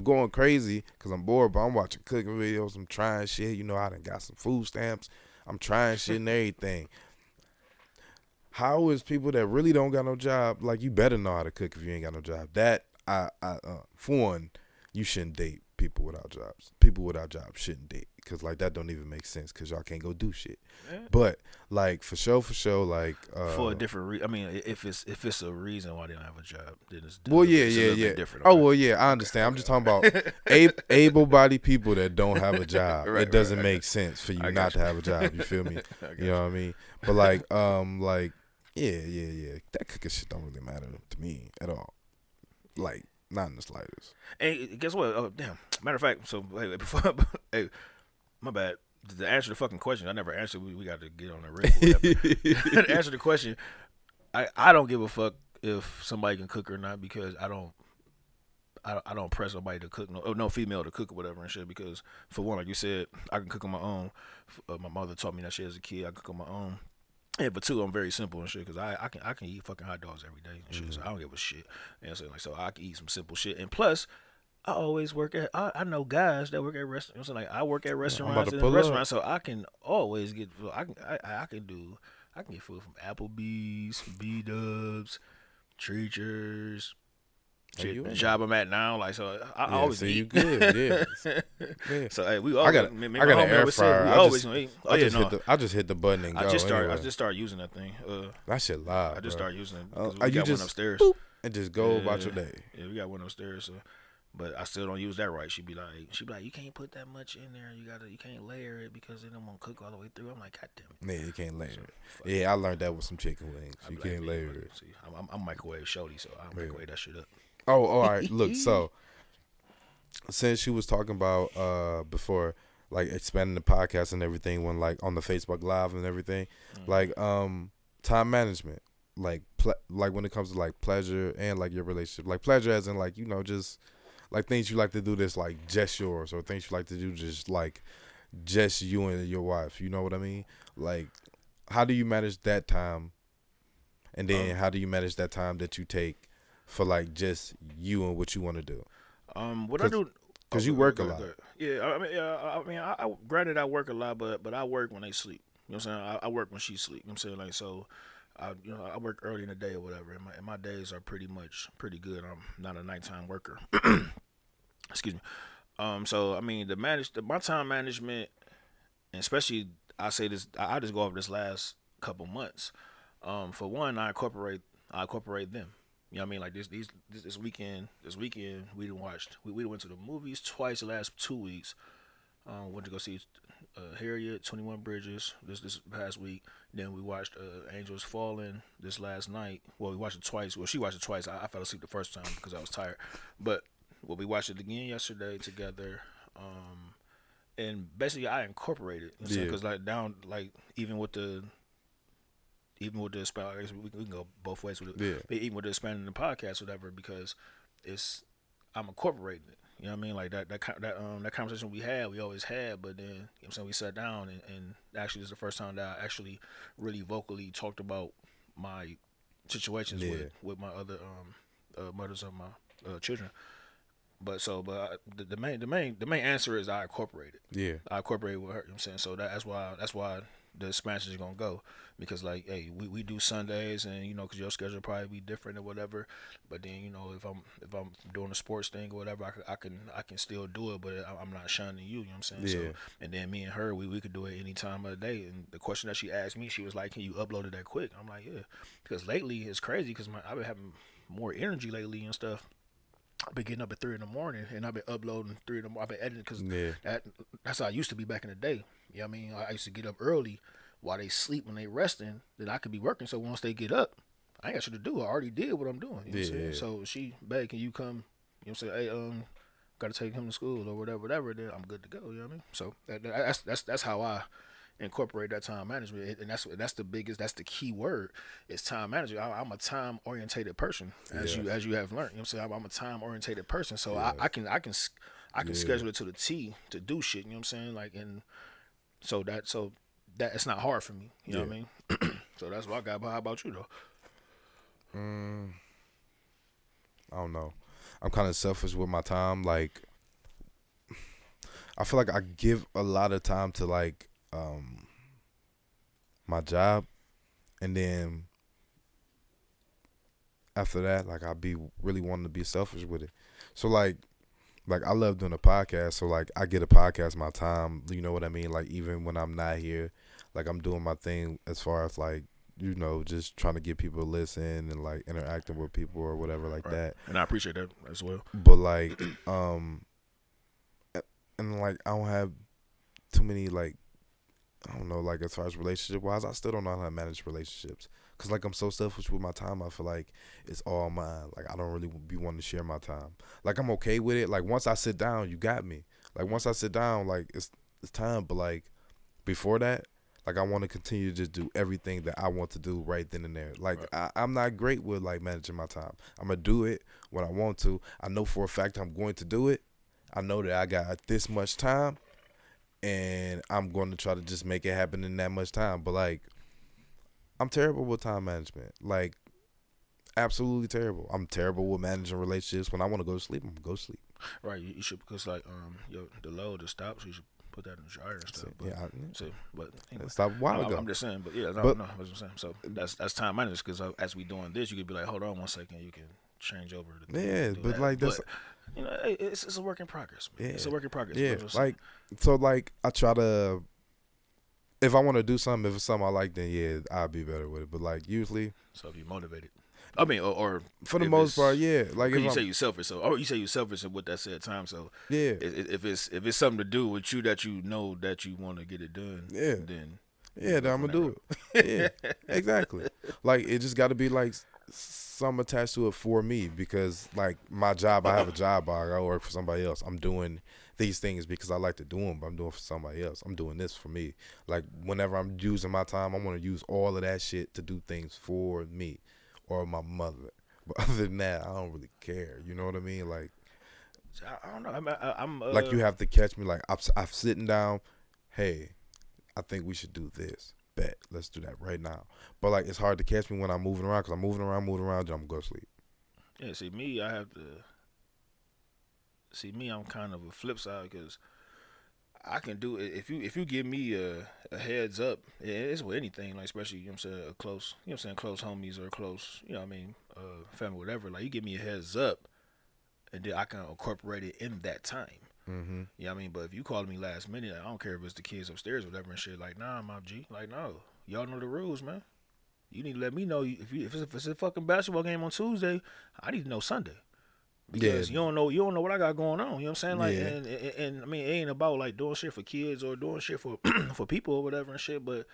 going crazy because I'm bored, but I'm watching cooking videos. I'm trying shit. You know, I done got some food stamps. I'm trying shit and everything. How is people that really don't got no job, like, you better know how to cook if you ain't got no job. That, for one, you shouldn't date people without jobs. People without jobs shouldn't date because, like, that don't even make sense because y'all can't go do shit. Yeah. But, like, for sure, like... for a different reason. I mean, if it's a reason why they don't have a job, then it's different. Okay? Oh, well, yeah, I understand. Okay. I'm just talking about able-bodied people that don't have a job. It doesn't make sense for you not to have a job. You feel me? You know what I mean? But, like, yeah. That cooking shit don't really matter to me at all. Like, not in the slightest. Hey, guess what? Oh, damn. Matter of fact, so hey, my bad. To answer the fucking question, I never answered. We got to get on the rig. To answer the question, I don't give a fuck if somebody can cook or not because I don't press nobody to cook. No female to cook or whatever and shit. Because for one, like you said, I can cook on my own. My mother taught me that shit as a kid. I cook on my own. Yeah, but two, I'm very simple and shit because I can eat fucking hot dogs every day and shit. So I don't give a shit. You know what I'm saying? So I can eat some simple shit. And plus, I always work at. I know guys that work at restaurants. Like I work at restaurants so I can always get. I can get food from Applebee's, B-Dubs, Treachers. The job I'm at now, like so, I always eat. You good, yeah. So hey, we all. I got an air fryer. I just hit the button and go. I just started using that thing. That shit live. I just started using it. We got one upstairs. And just go about your day. Yeah, we got one upstairs. So. But I still don't use that right. She'd be like, you can't put that much in there. You can't layer it because then it won't cook all the way through. I'm like, God damn it. Yeah, you can't layer it. Yeah, I learned that with some chicken wings. You can't layer it. See, I'm microwave shorty, so I microwave that shit up. Oh, all right. Look, so since you was talking about before, like expanding the podcast and everything, when like on the Facebook Live and everything, like time management, like when it comes to like pleasure and like your relationship, like pleasure as in like just. Like things you like to do that's like just yours, or things you like to do just you and your wife. You know what I mean? Like, how do you manage that time? And then how do you manage that time that you take for like just you and what you want to do? What I do because you work a lot. Yeah, I mean, granted I work a lot, but I work when they sleep. You know what I'm saying? I work when she sleep. You know what I'm saying? Like so. I work early in the day or whatever, and my days are pretty good. I'm not a nighttime worker. Excuse me. So I mean, my time management, and especially I say this, I just go over this last couple months. For one, I incorporate them. You know what I mean? Like this weekend we went to the movies twice the last 2 weeks. Went to go see Harriet, 21 Bridges this past week. Then we watched Angels Falling this last night. Well, we watched it twice. Well, she watched it twice. I fell asleep the first time because I was tired. But we watched it again yesterday together. And basically I incorporated because even with the expand, I guess we can go both ways with it. Yeah. But even with the expanding the podcast, whatever, because I'm incorporating it. You know what I mean? Like that conversation we always had, but then you know what I'm saying, we sat down and actually this is the first time that I actually really vocally talked about my situations with my other mothers of my children. But the main answer is I incorporated. Yeah. I incorporated with her. You know what I'm saying? So that's why the expansion is gonna go. Because like, hey, we do Sundays, and you know, because your schedule probably be different or whatever. But then you know, if I'm doing a sports thing or whatever, I can still do it, but I'm not shunning you. You know what I'm saying? Yeah. So and then me and her, we could do it any time of the day. And the question that she asked me, she was like, "Can you upload it that quick?" I'm like, "Yeah," because lately it's crazy because I've been having more energy lately and stuff. I've been getting up at 3 in the morning, and I've been uploading 3 in the morning. I've been editing because Yeah. that's how I used to be back in the day. You know what I mean? I used to get up early while they sleep when they resting. Then I could be working. So once they get up, I ain't got shit to do. I already did what I'm doing. You know what I'm saying? Yeah. So she, babe, can you come? You know what I'm saying? Hey, got to take him to school or whatever. Then I'm good to go. You know what I mean? So that's how I incorporate that time management, and that's the biggest, that's the key word, is time management. I'm a time orientated person, as Yeah. you have learned. You know what I'm saying? I'm a time orientated person, so Yeah. I can Yeah. schedule it to the T to do shit. You know what I'm saying? Like, and so that it's not hard for me. You know what I mean? So that's what I got. But how about you though? I don't know. I'm kind of selfish with my time. Like, I feel like I give a lot of time to like my job, and then after that, like I be really wanting to be selfish with it. So like I love doing a podcast. So like I get a podcast my time. You know what I mean? Like even when I'm not here, like I'm doing my thing as far as like, you know, just trying to get people to listen and like interacting with people or whatever like that. And I appreciate that as well. But like and like I don't have too many like, I don't know, like as far as relationship wise, I still don't know how to manage relationships. Cause like I'm so selfish with my time. I feel like it's all mine. Like I don't really be wanting to share my time. Like I'm okay with it. Like once I sit down, you got me. Like once I sit down, like it's time. But like before that, like I want to continue to just do everything that I want to do right then and there. Like I'm not great with like managing my time. I'm gonna do it when I want to. I know for a fact I'm going to do it. I know that I got this much time, and I'm going to try to just make it happen in that much time. But like, I'm terrible with time management. Like, absolutely terrible. I'm terrible with managing relationships. When I want to go to sleep, I'm gonna go to sleep. Right, you should, because like the load, the stops, you should put that in the dryer and stuff. But, but anyway, stop a while ago. I'm just saying, but yeah, no, But- no, that's what I'm saying. So that's time management, because as we doing this, you could be like, hold on 1 second, you can change over. Yeah, do but that. like that's you know, it's a work in progress. Man. Yeah. It's a work in progress. yeah. But Like so, like I try to. If I want to do something, if it's something I like, then yeah, I'll be better with it. But like usually, so if you motivated, I mean, or for the if most it's- part, yeah. Like if you I'm, say you selfish, so you say you selfish, and with that said time, so yeah, if it's something to do with you that you know that you want to get it done, Yeah. then yeah, then I'm gonna do it. Yeah, exactly. Like it just got to be like some attached to it for me, because like my job, I have a job, I work for somebody else. I'm doing these things because I like to do them, but I'm doing for somebody else. I'm doing this for me. Like whenever I'm using my time, I want to use all of that shit to do things for me or my mother. But other than that, I don't really care. You know what I mean? Like I don't know. I'm like you have to catch me. Like I'm sitting down. Hey, I think we should do this. Bet, let's do that right now. But like it's hard to catch me when I'm moving around, because I'm moving around, then I'm gonna go to sleep. Yeah, see me, I have to. See me, I'm kind of a flip side, because I can do it if you give me a heads up. It's with anything, like especially, you know what I'm saying, a close, you know what I'm saying, close homies or close, you know what I mean, family, whatever. Like you give me a heads up, and then I can incorporate it in that time. Mm-hmm. You know what I mean? But if you call me last minute, I don't care if it's the kids upstairs or whatever and shit. Like, nah, my G. Like, no. Y'all know the rules, man. You need to let me know if it's a fucking basketball game on Tuesday. I need to know Sunday, because Yeah. you don't know what I got going on. You know what I'm saying? Like, Yeah. and I mean, it ain't about like doing shit for kids or doing shit for for people or whatever and shit. But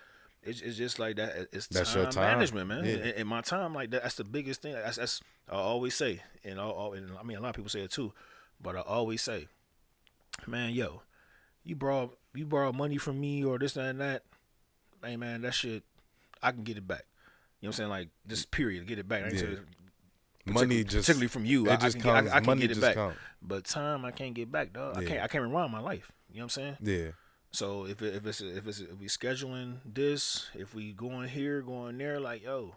it's just like that. It's That's time your time. management, man. Yeah. And my time, like that's the biggest thing. That's I always say, and I mean, a lot of people say it too, but I always say, man, yo, you borrow money from me or this and that. Hey, man, that shit, I can get it back. You know what I'm saying? Like, this period, get it back. I ain't Yeah. saying Money just particularly from you. it just comes. I can Money get it just back. comes. But time, I can't get back, dog. Yeah. I can't rewind my life. You know what I'm saying? Yeah. So if we scheduling this, if we going here, going there, like, yo,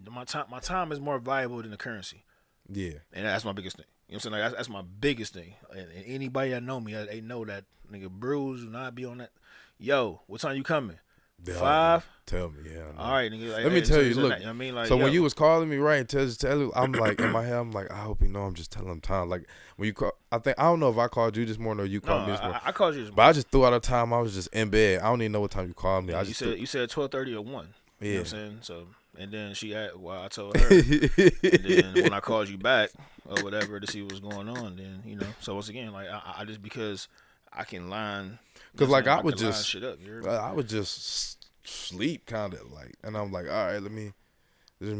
my time is more valuable than the currency. Yeah. And that's my biggest thing. You know what I'm saying? Like, that's my biggest thing. And anybody that know me, they know that nigga Bruce will not be on that. Yo, what time you coming? Yeah, 5. Tell me, yeah. I know. All right, nigga. Like, Let me tell you. so Look, I mean, like, so yo, when you was calling me, right, tell you, I'm like in my head, I'm like, I hope you know, I'm just telling him time. Like when you call, I don't know if I called you this morning or you called me this morning. I called you this morning. But I just threw out a time. I was just in bed. I don't even know what time you called me. Yeah, I just you said 12:30 or 1. Yeah. You know what I'm saying? So, and then I told her. And then when I called you back or whatever to see what's going on, then, you know, so once again, like, I just, because I can line. Because, like, I would can line just, shit up, I would just sleep kind of, like, and I'm like, all right, let me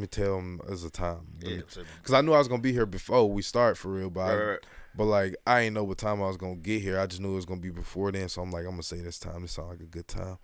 tell him there's a time. Because I knew I was going to be here before we start for real, but but like, I ain't know what time I was going to get here. I just knew it was going to be before then, so I'm like, I'm going to say this time. This sounds like a good time.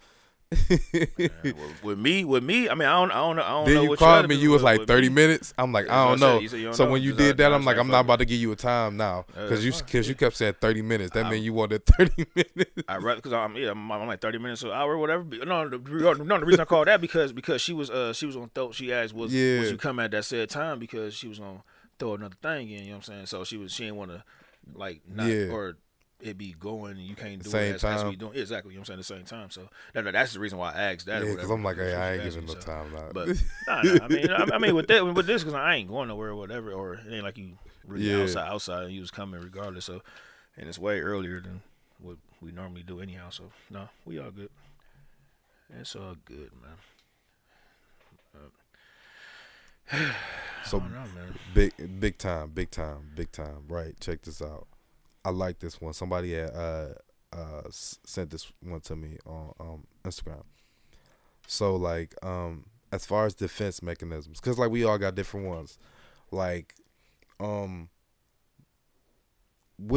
With me, I mean, I don't Then know. you what called me. You was like with 30 me. minutes. I'm like, I don't know. So when you did that, I'm like, I'm not about about to give you a time now because you kept saying 30 minutes. That meant you wanted 30 minutes. I rather because I'm like 30 minutes or an hour or whatever. No, the reason I called that because she was on throw. She asked was you come at that said time because she was gonna throw another thing in. You know what I'm saying? So she didn't want to like not or it be going and you can't do same it time. as we doing exactly. You know what I'm saying? The same time. So that's the reason why I asked that. Yeah, because I'm like, hey, I ain't giving no time now. But I mean with this because I ain't going nowhere or whatever, or it ain't like you really outside and you was coming regardless. So and it's way earlier than what we normally do anyhow. So no, we all good. It's all good, man. So I don't know, man. big time. Right, check this out. I like this one. Somebody had sent this one to me on Instagram. So like as far as defense mechanisms, because like we all got different ones. Like what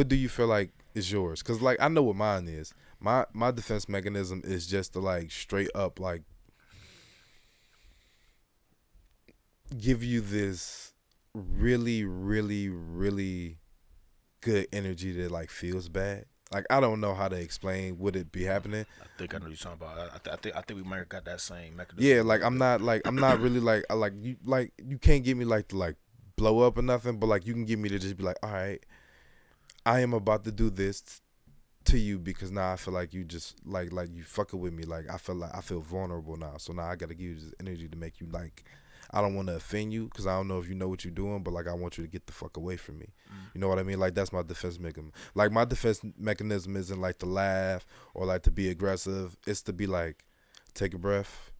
do you feel like is yours? Because like I know what mine is. My defense mechanism is just to like straight up like give you this really, really, really good energy that like feels bad. Like I don't know how to explain would it be happening. I think I know what you're talking about. I think we might have got that same mechanism. Yeah, like I'm not really like you can't get me like to like blow up or nothing, but like you can get me to just be like, all right, I am about to do this to you because now I feel like you just like you fucking with me. Like I feel vulnerable now, so now I gotta give you this energy to make you like. I don't want to offend you because I don't know if you know what you're doing, but like I want you to get the fuck away from me. You know what I mean? Like that's my defense mechanism. Like my defense mechanism isn't like to laugh or like to be aggressive. It's to be like, take a breath.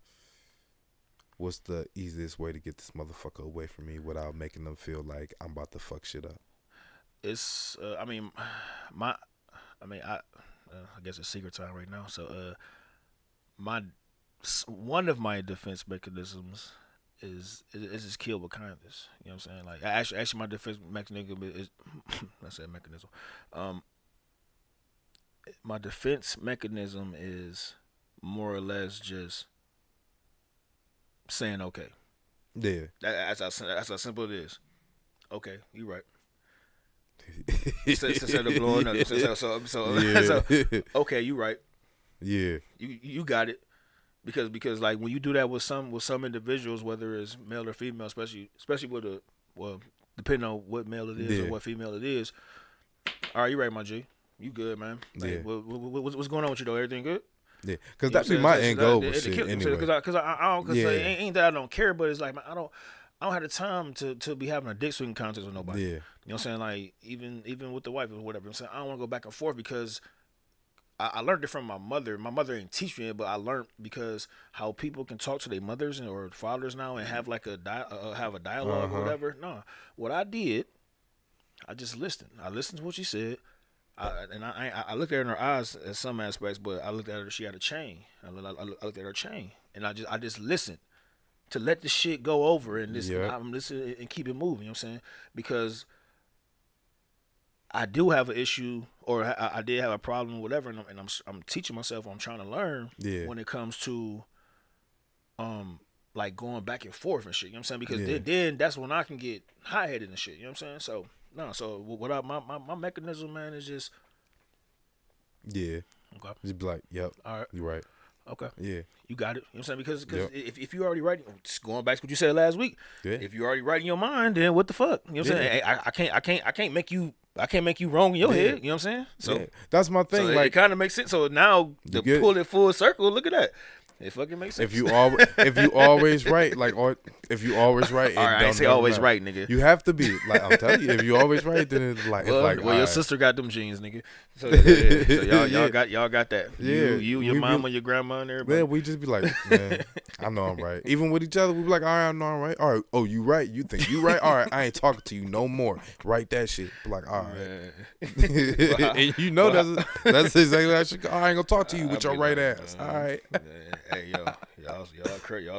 What's the easiest way to get this motherfucker away from me without making them feel like I'm about to fuck shit up? It's I guess it's secret time right now. So one of my defense mechanisms is just kill with kindness. You know what I'm saying? Like actually my defense mechanism is let's say mechanism. My defense mechanism is more or less just saying okay. Yeah. That's how simple it is. Okay, you right. Instead of blowing up. So okay, you right. Yeah. You got it. Because like when you do that with some individuals, whether it's male or female, especially with depending on what male it is or what female it is. All right, you right, my G. You good, man? Like, what's going on with you though? Everything good? Yeah, because that'd be my end goal with shit anyway. Because I don't, ain't that I don't care, but it's like I don't have the time to be having a dick swinging contest with nobody. Yeah, you know what I'm saying? Like even with the wife or whatever. I'm saying I don't want to go back and forth because I learned it from my mother. My mother didn't teach me it, but I learned because how people can talk to their mothers or fathers now and have like have a dialogue or whatever. No, what I did, I just listened. I listened to what she said. I looked at her in her eyes in some aspects, but I looked at her. She had a chain. I looked at her chain, and I just listened to let the shit go over and I'm listening and keep it moving. You know what I'm saying? Because I do have an issue, or I did have a problem, whatever, and I'm teaching myself. I'm trying to learn when it comes to like going back and forth and shit. You know what I'm saying? Because then that's when I can get high headed and shit. You know what I'm saying? So. No, so what my mechanism, man, is just okay. Just be like, yep, all right, you're right. Okay, yeah, you got it. You know what I'm saying? Because if you already writing, just going back to what you said last week, if you already writing your mind, then what the fuck? You know what I'm saying? I can't make you wrong in your head. You know what I'm saying? So that's my thing. So like it kind of makes sense. So now to pull it full circle, look at that. It fucking makes sense. If you always right, like, or if you always right, all right, I ain't say always right, nigga. You have to be. Like, I'm telling you, if you always right, then it's like, well, your sister got them genes, nigga. So, yeah, so y'all got that. Yeah, you, your mama, your grandma, and everybody. Yeah, we just be like, man, I know I'm right. Even with each other, we be like, all right, I know I'm right. All right, oh, you right? You think you right? All right, I ain't talking to you no more. Write that shit. Be like, all right. And you know that's exactly that shit. I ain't gonna talk to you with your right ass. All right. Hey, y'all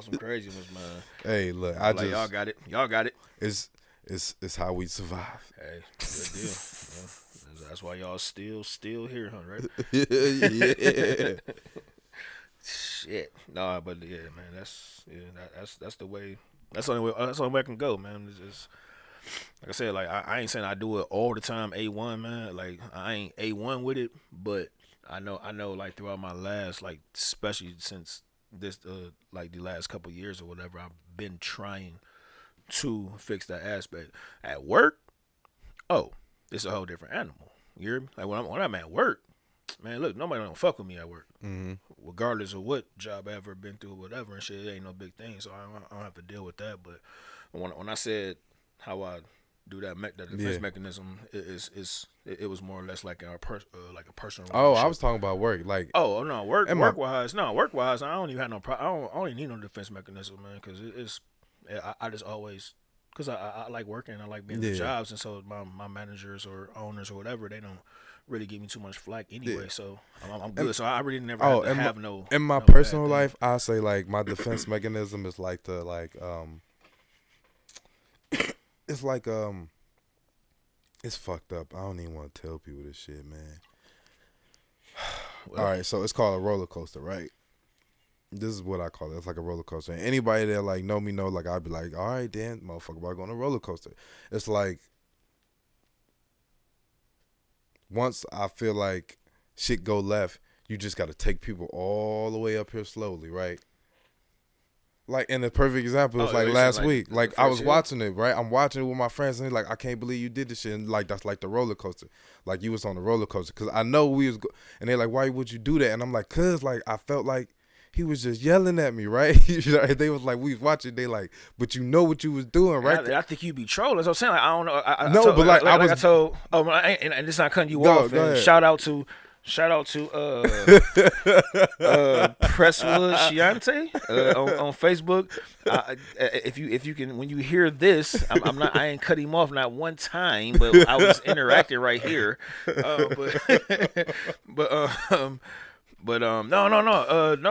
some crazy ones, man. Hey, look, y'all got it. Y'all got it. It's how we survive. Hey, good deal. Yeah. That's why y'all still here, huh? Right? Yeah. Shit. Nah, but yeah, man. That's the way. That's the only way. That's the only way I can go, man. It's just, like I said, like I ain't saying I do it all the time. A1, man. Like I ain't A1 with it, but I know. Like throughout my last, like especially since this, like the last couple years or whatever, I've been trying to fix that aspect. At work, oh, it's a whole different animal. You hear me? Like when I'm at work, man, look, nobody don't fuck with me at work, regardless of what job I ever been through, or whatever, and shit. It ain't no big thing, so I don't have to deal with that. But when I said how I do that defense mechanism, it was more or less like a personal. Oh, I was talking about work, like. Oh no, work wise, I don't even have no problem. I don't even need no defense mechanism, man, because I just always, because I like working, I like being in jobs, and so my managers or owners or whatever, they don't really give me too much flack anyway, so I'm good. So I really never have no. In my personal life, I say like my defense mechanism is like it's like it's fucked up. I don't even want to tell people this shit, man. Well, all right, so it's called a roller coaster, right? This is what I call it. It's like a roller coaster. And anybody that like know me know, like I'd be like, all right, Dan, motherfucker, about to go on a roller coaster. It's like once I feel like shit go left, you just got to take people all the way up here slowly, right? Like, in the perfect example, it's like last week. Like, I was watching it, right? I'm watching it with my friends, and they're like, I can't believe you did this shit. And, like, that's like the roller coaster. Like, you was on the roller coaster. Because I know we was and they're like, why would you do that? And I'm like, because, like, I felt like he was just yelling at me, right? They was like, we was watching. They like, but you know what you was doing, right? I think you be trolling. So I'm saying, like, I don't know. I told, and this not cutting you off. Go ahead. Shout out to Presswood Shiante on Facebook. If you can, when you hear this, I ain't cut him off not one time, but I was interacting right here. No,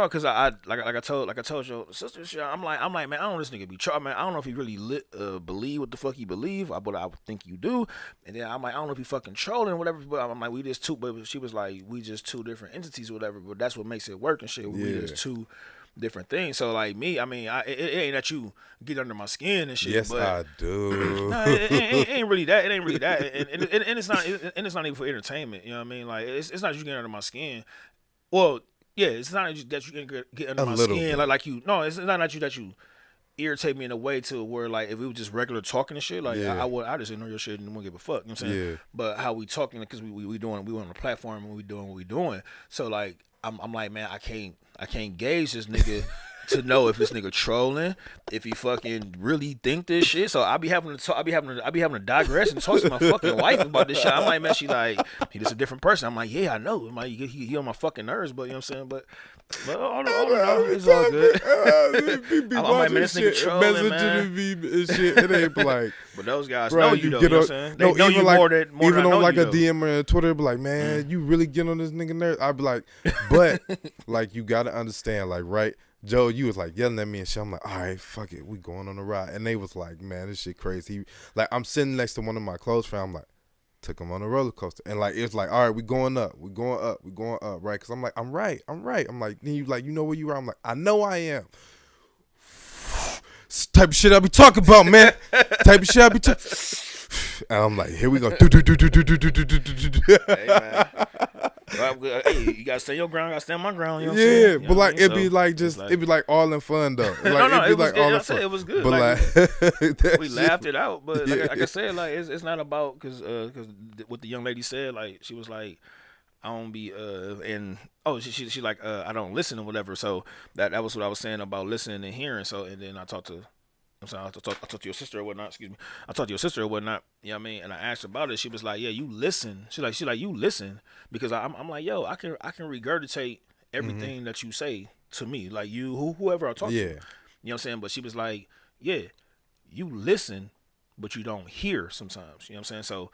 because I told your sister, I'm like, man, I don't know this nigga be man. I don't know if he really believe what the fuck he believe, but I think you do. And then I'm like, I don't know if he fucking trolling or whatever. But I'm like, we just two. But she was like, we just two different entities or whatever. But that's what makes it work and shit. We just two different things. So like me, I mean, it ain't that you get under my skin and shit. Yes, but I do. No, it ain't really that. It ain't really that. And it's not even for entertainment. You know what I mean? Like it's not you getting under my skin. Well, yeah, it's not that you can get under my skin, like you. No, it's not that you irritate me in a way to where like if we were just regular talking and shit, like I just ignore your shit and won't give a fuck. You know what I'm saying? Yeah. But how we talking, because we on the platform and we doing what we doing. So like I'm like, man, I can't gauge this nigga to know if this nigga trolling, if he fucking really think this shit. So I be having to digress and talk to my fucking wife about this shit. I'm like, man, she like, he just a different person. I'm like, yeah, I know. I'm like, he on my fucking nerves, but you know what I'm saying? But all in all, it's all good. I'm like, man, this nigga trolling, man. And shit. It ain't like, but those guys know you though. You know what I'm saying? They know you like, more than even on like a though. DM or Twitter, be like, man, you really get on this nigga nerves. I'd be like, but like, you gotta understand, like, right? Joe, you was like yelling at me and shit. I'm like, all right, fuck it, we going on a ride. And they was like, man, this shit crazy. Like, I'm sitting next to one of my close friends. I'm like, took him on a roller coaster. And like, it's like, all right, we going up, right? Because I'm like, I'm right. I'm like, then you like, you know where you are? I'm like, I know I am. This type of shit I be talking about, man. Type of shit I be talking. And I'm like, here we go. Hey, man. Hey, you gotta stay your ground, I gotta stand my ground. You know what I'm yeah, saying? but like it'd be like just it'd be like all in fun though. Like, no, it was good. I said it was good. But like we laughed it out. But like I said, like it's not about because what the young lady said. Like she was like, I don't be and she like I don't listen or whatever. So that was what I was saying about listening and hearing. So and then I talked to. I'm sorry, I talked to your sister or whatnot. Excuse me. I talked to your sister or whatnot. You know what I mean? And I asked her about it. She was like, "Yeah, you listen." She like you listen because I'm like, "Yo, I can regurgitate Mm-hmm. everything that you say to me, like whoever I talk to." You Yeah. know what I'm saying? But she was like, "Yeah, you listen, but you don't hear sometimes." You know what I'm saying? So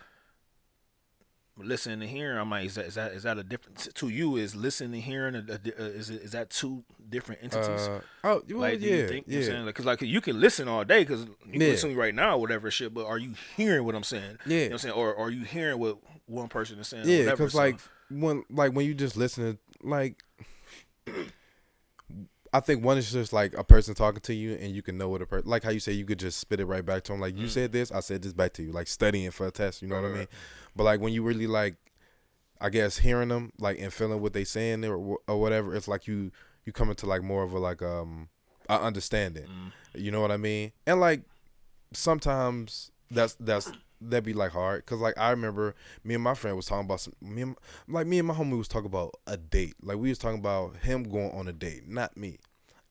listening and hearing, I'm like, is that a different to you? Is listening and hearing is that two different entities? Oh well, Like, do you yeah, think, you know what I'm yeah, saying? Like, cause like you can listen all day, cause you can yeah, listen to me right now, or whatever shit. But are you hearing what I'm saying? You know yeah, what I'm saying? Or are you hearing what one person is saying, or yeah. whatever? Cause So, when you just listen, like I think one is just like a person talking to you, and you can know what a person, like how you say you could just spit it right back to them. Like you said this, I said this back to you. Like studying for a test, you know what I mean? But like when you really like, I guess hearing them like and feeling what they saying or whatever, it's like you come into like more of a like a understanding. You know what I mean? And like sometimes that'd be like hard because like I remember me and my friend was talking about me and my homie was talking about a date. Like we was talking about him going on a date, not me.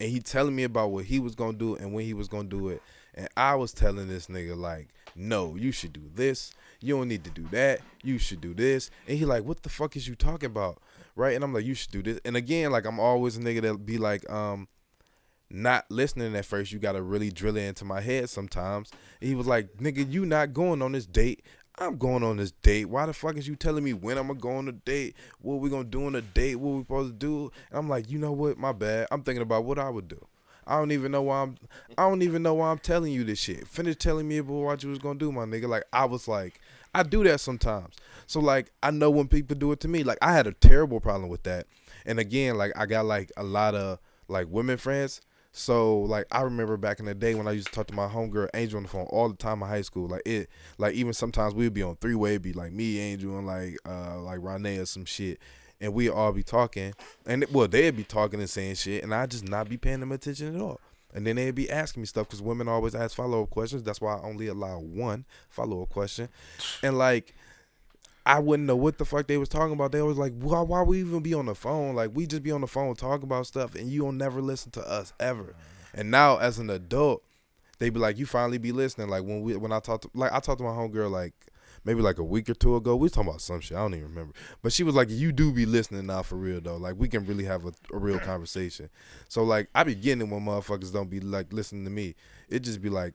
And he telling me about what he was gonna do and when he was gonna do it. And I was telling this nigga like, no, you should do this. You don't need to do that. You should do this. And he like, what the fuck is you talking about? Right? And I'm like, you should do this. And again, like I'm always a nigga that be like, not listening at first. You gotta really drill it into my head sometimes. And he was like, nigga, you not going on this date. I'm going on this date. Why the fuck is you telling me when I'm gonna go on a date? What we gonna do on a date? What we supposed to do? And I'm like, you know what? My bad. I'm thinking about what I would do. I don't even know why I'm telling you this shit. Finish telling me about what you was gonna do, my nigga. Like I was like, I do that sometimes. So like I know when people do it to me. Like I had a terrible problem with that. And again, like I got like a lot of like women friends. So like I remember back in the day when I used to talk to my homegirl Angel on the phone all the time in high school. Like even sometimes we'd be on three-way, it'd be like me, Angel, and like Rene or some shit, and we'd all be talking, and well they'd be talking and saying shit, and I'd just not be paying them attention at all. And then they'd be asking me stuff because women always ask follow-up questions. That's why I only allow one follow-up question, and like I wouldn't know what the fuck they was talking about. They was like, why we even be on the phone? Like, we just be on the phone talking about stuff, and you don't never listen to us ever. And now, as an adult, they be like, you finally be listening. Like when I talked to my homegirl like maybe like a week or two ago, we was talking about some shit. I don't even remember. But she was like, you do be listening now for real though. Like we can really have a real conversation. So like I be getting it when motherfuckers don't be like listening to me. It just be like,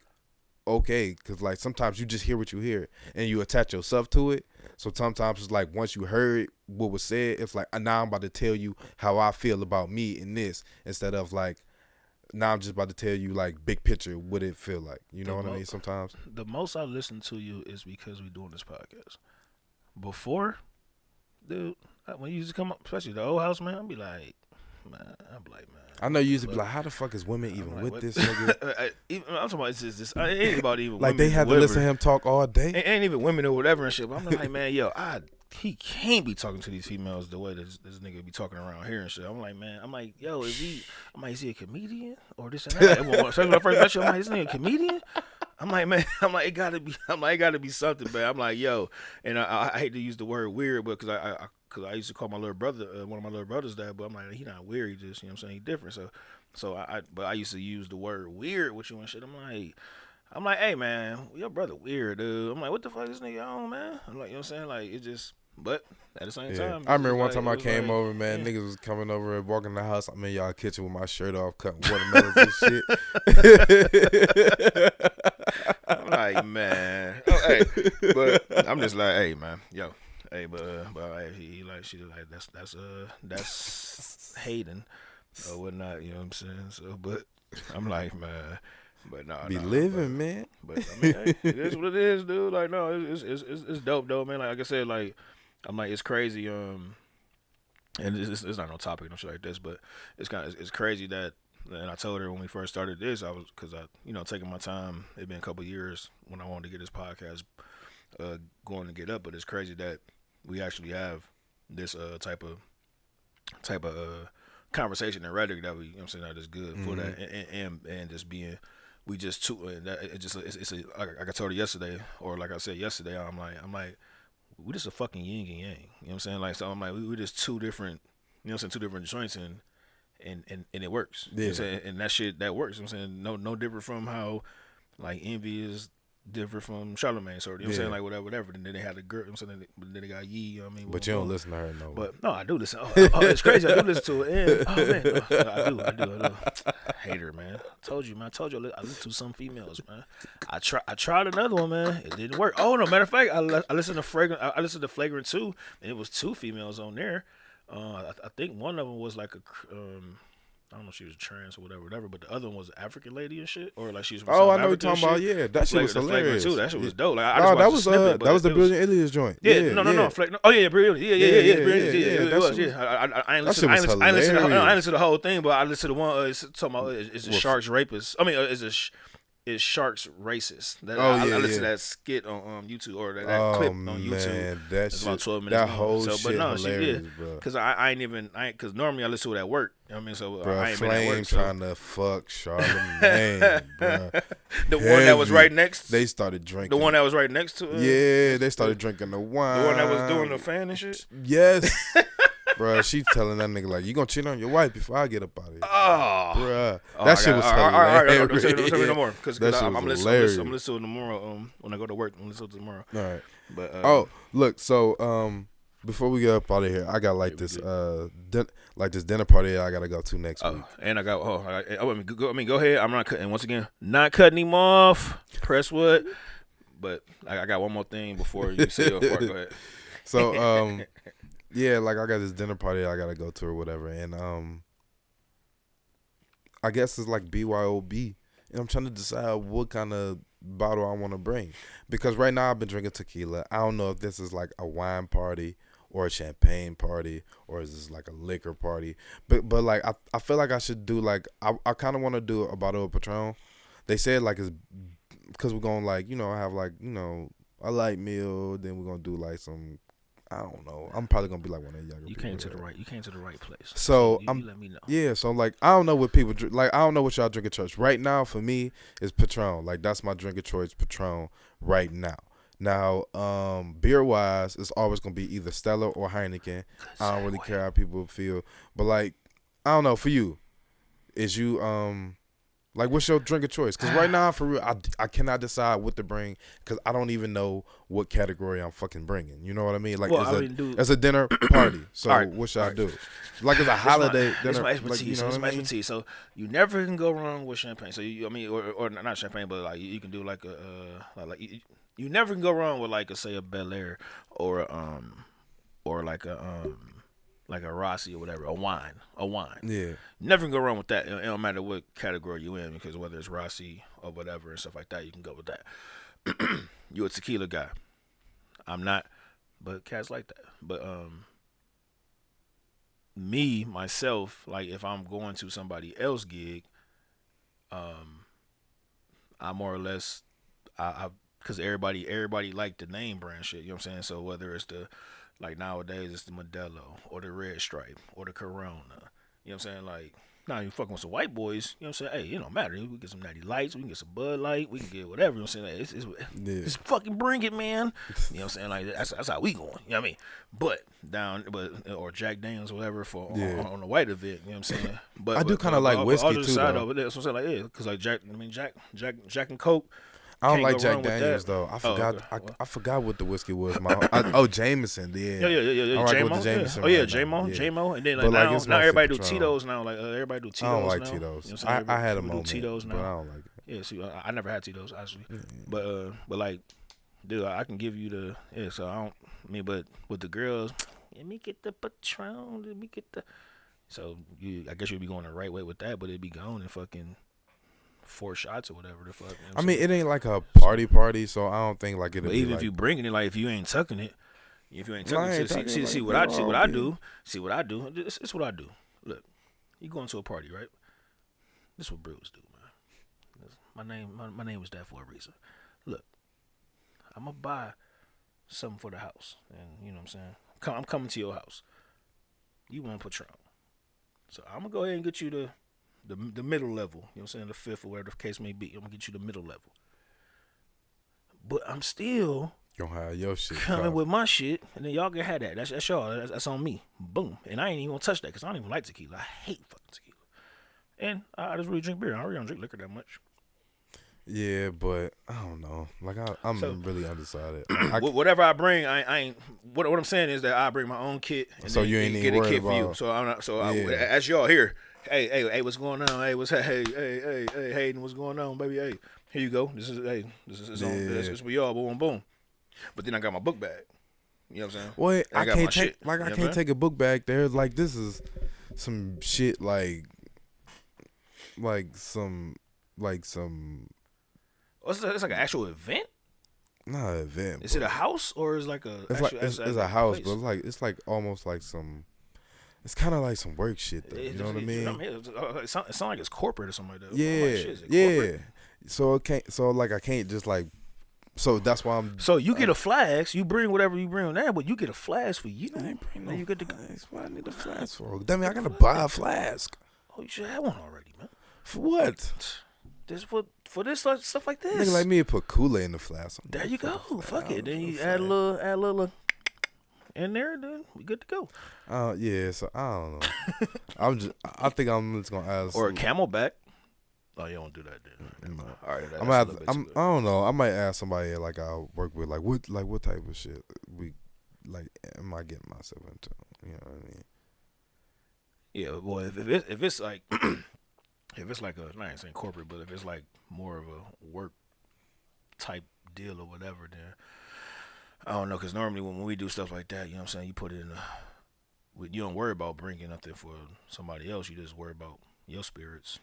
okay, because like sometimes you just hear what you hear and you attach yourself to it. So sometimes it's like once you heard what was said, it's like now I'm about to tell you how I feel about me in this instead of like now I'm just about to tell you like big picture what it feel like. You know what I mean? Sometimes. the most I listen to you is because we doing this podcast. Before, dude, when you used to come up, especially the old house, man, I'd be like, man, I know you used to be like, how the fuck is women I'm even like, with what? this nigga? I'm talking about it's just this. It ain't about even Like women they or had to whatever. listen to him talk all day. It ain't even women or whatever and shit. But I'm like, man, yo, he can't be talking to these females the way this nigga be talking around here and shit. I'm like, man, I'm like, yo, is he a comedian or this and that? So when I first met you, I'm like, this nigga a comedian? I'm like, man, it gotta be something, man. I'm like, yo, and I hate to use the word weird, but because I used to call my little brother, one of my little brothers that, but I'm like, he not weird, he just, you know what I'm saying, he different. But I used to use the word weird with you and shit. I'm like, hey man, your brother weird, dude. I'm like, what the fuck is this nigga on, man? I'm like, you know what I'm saying, like it just, but at the same Yeah, time, I remember one like, time I came like, over, man. yeah. Niggas was coming over and walking in the house. I'm in y'all kitchen with my shirt off, cutting watermelons and shit. I'm like, man, oh, hey, but I'm just like, hey man, yo, hey, but hey, he like, she like, that's Hayden or whatnot, you know what I'm saying? So, but I'm like, man. But Be living, man. But I mean, hey, it is what it is, dude. Like, no, it's dope, though, man. Like I said, like I'm like, it's crazy. And it's not no topic, no shit like this, but it's crazy that. And I told her when we first started this, I was because I taking my time. It's been a couple years when I wanted to get this podcast going to get up, but it's crazy that we actually have this type of conversation and rhetoric that we, you know what I'm saying, that is good for that, and just being. We just two, and that it's like I told her yesterday, or like I said yesterday, I'm like, we just a fucking yin and yang. You know what I'm saying? Like, so I'm like, we just two different, you know what I'm saying, two different joints, and it works. You know what I'm saying? And that shit, that works. You know what I'm saying? No different from how, like, Envy is different from Charlamagne, sort of. You know what I'm saying? Like, whatever. And then they had the girl, you know what I'm saying? But then they got Yee, you know what I mean? But you don't listen to her, no. But, no, I do listen. Oh, it's crazy. I do listen to it. And, oh, man. No, I do. Hater, man. I told you, I listen to some females, man. I tried another one, man. It didn't work. Oh, no, matter of fact, I listened to Flagrant 2, and it was 2 females on there. I think one of them was like I don't know if she was trans or whatever, but the other one was an African lady and shit, or like she was from I know African what you're talking about. Yeah, that shit was hilarious. Too. That shit was dope. Like, that was the Brilliant Idiots joint. Yeah, no. Oh yeah, Brilliant. Yeah. It was. Yeah, I ain't listened to the whole thing, but I listened to the one. It's talking about is it Sharks rapist? I mean, is Sharks racist? I listened to that skit on YouTube or that clip on YouTube. Man, that's about 12 minutes. That whole shit hilarious, bro. Because I ain't even because normally I listen to it at work. You know what I mean, so bro, I ain't Flame been at work. Trying to fuck Charlamagne, bro. The one that was right next. They started drinking. The one that was right next to. Yeah, they started drinking the wine. The one that was doing the fan and shit. Yes. Bro, she telling that nigga like, you gonna cheat on your wife before I get up out of here. Oh, bro, that shit was hilarious. Don't tell me no more, because I'm listening to it tomorrow. When I go to work, I'm listening to it tomorrow. All right. But look, so before we get up out of here, I got like this this dinner party I gotta go to next week. And I got go ahead. I'm not cutting once again. Not cutting him off. Press wood. But I got one more thing before you say your part. Go ahead. So yeah, like I got this dinner party I gotta go to or whatever, and I guess it's like BYOB, and I'm trying to decide what kind of bottle I want to bring, because right now I've been drinking tequila. I don't know if this is like a wine party or a champagne party, or is this like a liquor party, but like I feel like I should do like I kind of want to do a bottle of Patron. They said like it's because we're gonna like have like a light meal, then we're gonna do like some. I don't know. I'm probably gonna be like one of the younger people. You came to the right place. So you let me know. Yeah. So like, I don't know what people drink. Like, I don't know what y'all drink at church right now. For me, it's Patron. Like, that's my drink of choice, Patron, right now. Now, beer wise, it's always gonna be either Stella or Heineken. I don't really care how people feel, but like, I don't know. For you, is you like, what's your drink of choice? Because right now, for real, I cannot decide what to bring because I don't even know what category I'm fucking bringing. You know what I mean? Like, it's a dinner party. So what should I do? Like, it's a holiday dinner. It's my expertise. It's my expertise. So you never can go wrong with champagne. So or not champagne, but like you can do like you never can go wrong with like say a Bel Air or like a Rossi or whatever, a wine. Yeah. Never can go wrong with that. It don't matter what category you in, because whether it's Rossi or whatever and stuff like that, you can go with that. You a tequila guy. I'm not, but cats like that. But me, myself, like if I'm going to somebody else gig, I more or less, because everybody like the name brand shit, you know what I'm saying? So whether it's like nowadays, it's the Modelo or the Red Stripe or the Corona. You know what I'm saying? Like, now you fucking with some white boys, you know what I'm saying? Hey, it don't matter. We can get some Natty Lights, we can get some Bud Light, we can get whatever, you know what I'm saying? Like, it's fucking bring it, man. You know what I'm saying? Like, that's how we going, you know what I mean? Or Jack Daniels or whatever on the white event, you know what I'm saying? But I do kind of like whiskey too, though. That's what I'm saying, like, yeah, because like Jack and Coke. I don't like Jack Daniels though. I forgot. I forgot what the whiskey was. Jameson. Yeah. Yeah. Jameson. J-Mo. And then like now everybody do Tito's now. Like everybody do Tito's. I don't like now. Tito's. You know I had a moment, Tito's now. but I don't like it. Yeah. See, I never had Tito's actually, but like, dude, I can give you So I don't. But with the girls, let me get the Patron. Let me get the. So I guess you'd be going the right way with that, but it'd be gone and fucking 4 shots or whatever the fuck. You know I mean, it ain't like a party, so I don't think like it. But even if you bringing it, like if you ain't tucking it, see what I do. It's what I do. Look, you going to a party, right? This is what Brews do, man. My name was that for a reason. Look, I'm gonna buy something for the house, and you know what I'm saying. I'm coming to your house. You want Patron, so I'm gonna go ahead and get you the middle level, you know what I'm saying, the 5th or whatever the case may be. I'm gonna get you the middle level. But I'm still You don't have your shit. Coming caught. with my shit, and then y'all can have that. That's y'all. That's on me. Boom. And I ain't even gonna touch that because I don't even like tequila. I hate fucking tequila. And I just really drink beer. I really don't drink liquor that much. Yeah, but I don't know. Like I'm So- really undecided. Whatever I bring, I ain't. What I'm saying is that I bring my own kit. And So then you ain't get even a worried kit for you. about- So I'm not. So Yeah. I ask y'all here. Hey, what's going on? Hey, hey, Hayden, what's going on, baby? Hey, here you go. This is on. This is for y'all. Boom, boom. But then I got my book bag. You know what I'm saying? Well, I I got my can't take shit. like You I know can't what I'm take a book back there. Like this is some shit. Like some Oh, it's like an actual event. not an event. Is it a house or is like a? It's actual, like it's a house, but it's like almost like some. It's kind of like some work shit, though. You know what I mean? It sounds like it's corporate or something like that. Yeah, I'm like, shit, is it yeah. corporate? So it can't. So like I can't just like. So that's why I'm. So you get a flask. You bring whatever you bring on there, but you get a flask for you. I ain't bring no Then you get the. flask. What I need a flask for? Damn, I gotta buy a flask. Oh, you should have one already, man. For what? This for this stuff like this. Nigga like me put Kool-Aid in the flask. There you go. Fuck it. Then you I'm add a little in there. Then we good to go. Yeah. So I don't know. I think I'm just gonna ask. Or a Camelback. Oh, you don't do that then. No. All right. I'm gonna have, I don't know. I might ask somebody like I work with, like what type of shit we like. Am I getting myself into? You know what I mean? Yeah. Well, if it's like if it's like I ain't saying corporate, but if it's like more of a work type deal or whatever, then I don't know. Because normally when we do stuff like that, you know what I'm saying, you put it in you don't worry about bringing nothing for somebody else. You just worry about your spirits.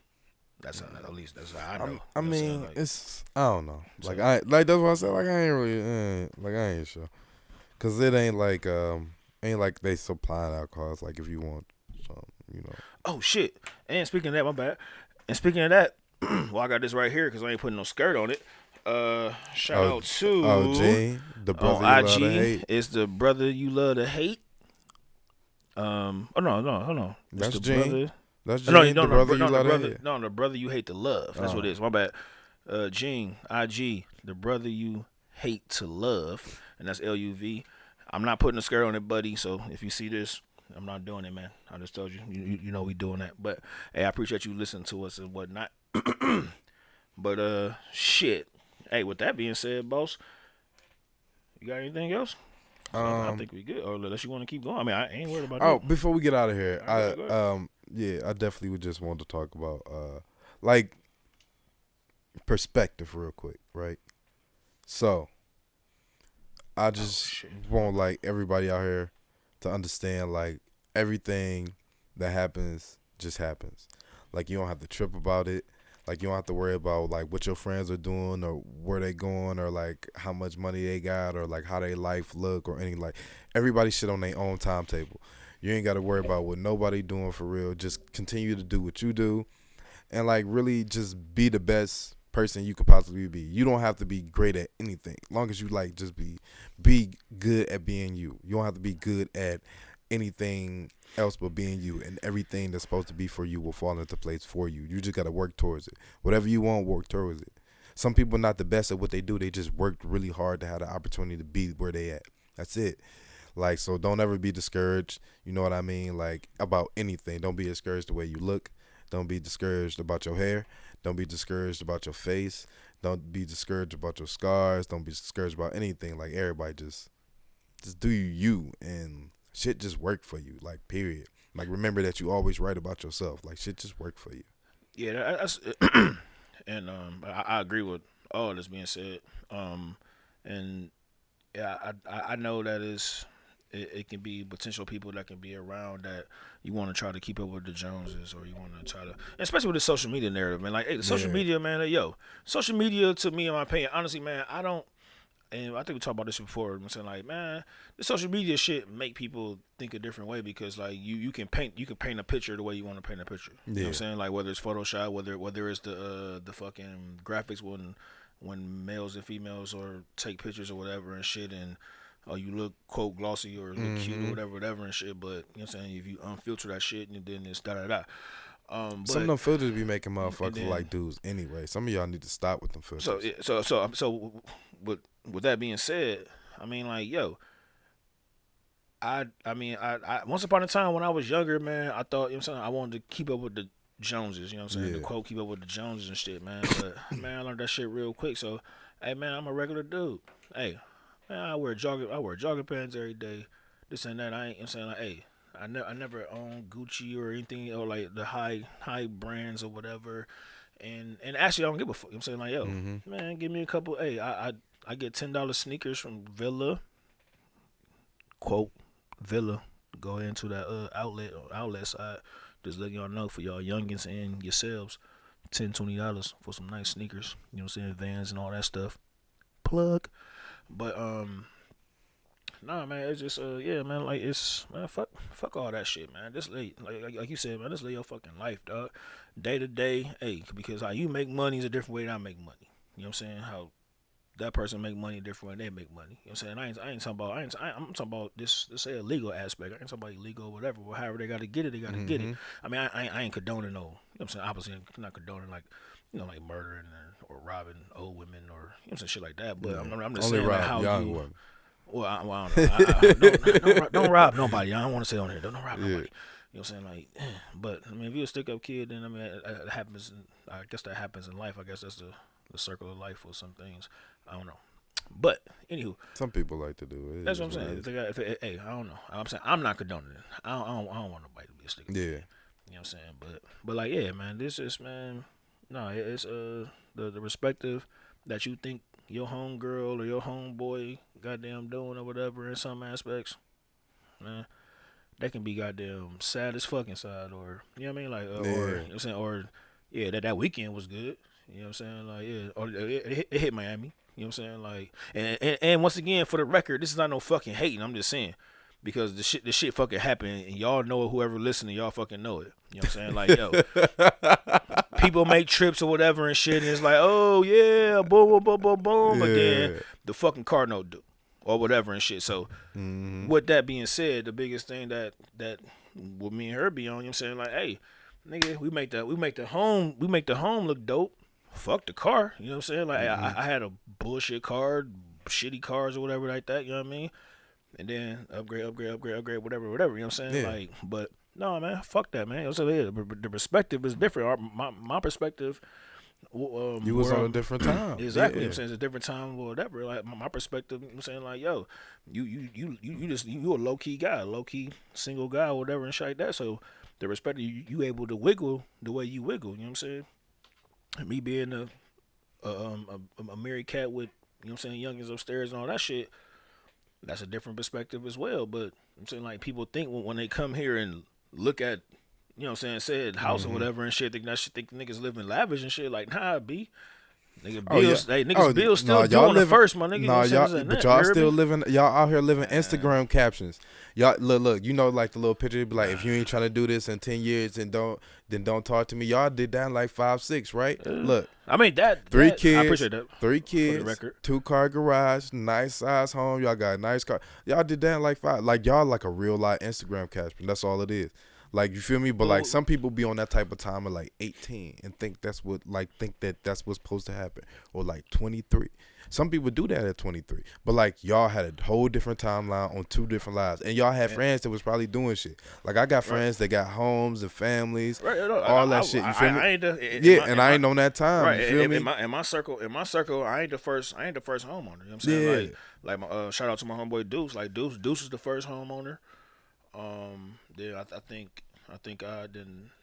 That's how, at least that's how I know. I You know what I'm mean, saying? Like, it's I don't know. Like So- that's what I said. Like I ain't really like I ain't sure, cause it ain't like they supplying alcohol. It's like if you want some, you know. oh shit! And speaking of that, my bad. And speaking of that, well, I got this right here because I ain't putting no skirt on it. Shout out to Gene, the brother on you love to hate. It's the brother you love to hate. Oh no, hold on. It's That's the Gene. brother. That's Gene, No, the brother you love to brother. hate. No, the brother you hate to love. That's what it is. My bad. Gene, IG, the brother you hate to love, and that's LUV. I'm not putting a skirt on it, buddy. So if you see this, I'm not doing it, man. I just told you. You know we doing that. But hey, I appreciate you listening to us and whatnot. But shit. Hey, with that being said, boss, you got anything else? I think we good. Or unless you want to keep going. I mean, I ain't worried about Oh, that. before we get out of here, All right, go ahead. I definitely would just want to talk about like perspective real quick, right? So I just shit. want like everybody out here to understand like everything that happens just happens. Like you don't have to trip about it. Like you don't have to worry about like what your friends are doing or where they going or like how much money they got or like how their life look or anything. Like everybody shit on their own timetable. You ain't got to worry about what nobody doing for real. Just continue to do what you do and like really just be the best person you could possibly be. You don't have to be great at anything. As long as you like just be good at being you. You don't have to be good at anything else but being you, and everything that's supposed to be for you will fall into place for you. You just got to work towards it. Whatever you want, work towards it. Some people are not the best at what they do. They just worked really hard to have the opportunity to be where they at. That's it. Like, so don't ever be discouraged. You know what I mean? Like, about anything. Don't be discouraged the way you look. Don't be discouraged about your hair. Don't be discouraged about your face. Don't be discouraged about your scars. Don't be discouraged about anything. Like, everybody just do you, and shit just work for you. Like, period. Like, remember that you always right about yourself. Like, shit just work for you. Yeah, that's and I agree with all that's being said. And yeah, I know that it can be potential people that can be around that you want to try to keep up with the Joneses, or you want to try to, especially with the social media narrative, man. Like, hey, the social media, man. Hey, social media, to me, in my opinion, honestly, man, I don't. And I think we talked about this before. I'm saying, like, man, the social media shit make people think a different way because, like, you can paint a picture the way you want to paint a picture. You know what I'm saying? Like, whether it's Photoshop, whether it's the fucking graphics when males and females or take pictures or whatever and shit, and you look quote glossy or look cute or whatever and shit. But you know what I'm saying? If you unfilter that shit, and then it's da da da. Some of them filters be making motherfuckers then, like dudes anyway. Some of y'all need to stop with them filters. So with that being said, I mean, like, yo, I once upon a time when I was younger, man, I thought, you know what I'm saying, I wanted to keep up with the Joneses, you know what I'm saying? The Yeah. quote, keep up with the Joneses and shit, man. But man, I learned that shit real quick. So, hey man, I'm a regular dude. Hey, man, I wear jogging pants every day. This and that. I ain't, you know what I'm saying, like, hey, I never owned Gucci or anything or like the high brands or whatever. And actually I don't give a fuck. You know what I'm saying, like, yo, Mhm. man, give me a couple. Hey, I get $10 sneakers from Villa, quote Villa. Go into that outlet side. Just letting y'all know for y'all youngins and yourselves, $10, $20 for some nice sneakers. You know what I'm saying, Vans and all that stuff. Plug. But nah, man, it's just yeah, man, like it's man, fuck all that shit, man. Just like you said, man, just live your fucking life, dog. Day to day, hey, because how you make money is a different way that I make money. You know what I'm saying? How that person make money different when they make money. You know what I'm saying? I ain't talking about I'm talking about this say a legal aspect. I ain't talking about illegal or whatever. Well, however they gotta get it, they gotta get it. Mhm. I mean I ain't condoning no, you know what I'm saying, obviously I'm not condoning like, you know, like murdering or robbing old women or, you know what I'm saying, shit like that. But Yeah. I'm just Only saying like rob how young you women. well, I don't know. Don't rob nobody. I don't want to say on here. Don't rob Yeah. nobody. You know what I'm saying? Like, but I mean, if you're a stick up kid, then I mean, it happens. I guess that happens in life. I guess that's the circle of life for some things. I don't know. But anywho, Some people like to do it. It that's what is I'm what saying. it is. Hey, I don't know. I'm saying I'm not condoning it. I don't want nobody to be a stick up kid. Yeah. You know what I'm saying? But like, yeah, man, this is, man. No, it's the respective that you think your homegirl or your homeboy goddamn doing or whatever in some aspects, man, that can be goddamn sad as fucking sad, or you know what I mean, like or you know Yeah. what I'm saying, or yeah, that weekend was good. You know what I'm saying, like, yeah, or it hit Miami. You know what I'm saying, like, and once again, for the record, this is not no fucking hating. I'm just saying. Because the shit fucking happened, and y'all know it, whoever listening, y'all fucking know it. You know what I'm saying? Like, yo, people make trips or whatever and shit, and it's like, oh yeah, boom, boom, boom, boom, boom, but then Yeah. the fucking car no do or whatever and shit. So, Mhm. with that being said, the biggest thing that with me and her be on, you know what I'm saying, like, hey, nigga, we make the home look dope. Fuck the car, you know what I'm saying? Like, I had a bullshit car, shitty cars or whatever like that. You know what I mean? And then upgrade, whatever, you know what I'm saying? Yeah. Like, but no, man, fuck that, man. So yeah, the perspective is different. My perspective, You was where on a I'm different time. exactly, you know what Yeah. I'm saying, it's a different time or whatever. Like my perspective, you know what I'm saying, like, yo, you a low key guy, low key single guy or whatever and shit like that. So the respect you able to wiggle the way you wiggle, you know what I'm saying? And me being a married cat with, you know what I'm saying, youngins upstairs and all that shit, that's a different perspective as well. But I'm saying, like, people think when they come here and look at, you know what I'm saying, said house or Mhm. whatever and shit, think niggas living lavish and shit. Like, nah, B. Nigga, Oh yeah. bills, hey, Oh niggas, bills no, still due y'all on the living. first, my nigga. You know No, what I'm saying? y'all, This and but that. You y'all heard still me? living. Y'all out here living Instagram captions. Y'all look. You know, like the little picture. Be like, if you ain't trying to do this in 10 years, and don't talk to me. Y'all did that in like 5, 6, right? Look, I mean, three that, I kids, appreciate that three for the kids, record. 2-car garage, nice size home. Y'all got a nice car. Y'all did that in like 5. Like y'all like a real life Instagram caption. That's all it is. Like, you feel me? But like Well, some people be on that type of time at like 18 and think that's what's supposed to happen, or like 23. Some people do that at 23. But like y'all had a whole different timeline on 2 different lives, and y'all had and, friends that was probably doing shit. Like I got right, friends that got homes and families, right. No, all that shit. You feel me? I ain't Yeah, and I ain't on that time. right You feel me? in my circle. I ain't the first homeowner. You know what I'm saying? Yeah. Like my shout out to my homeboy Deuce. Like Deuce is the first homeowner. Then I think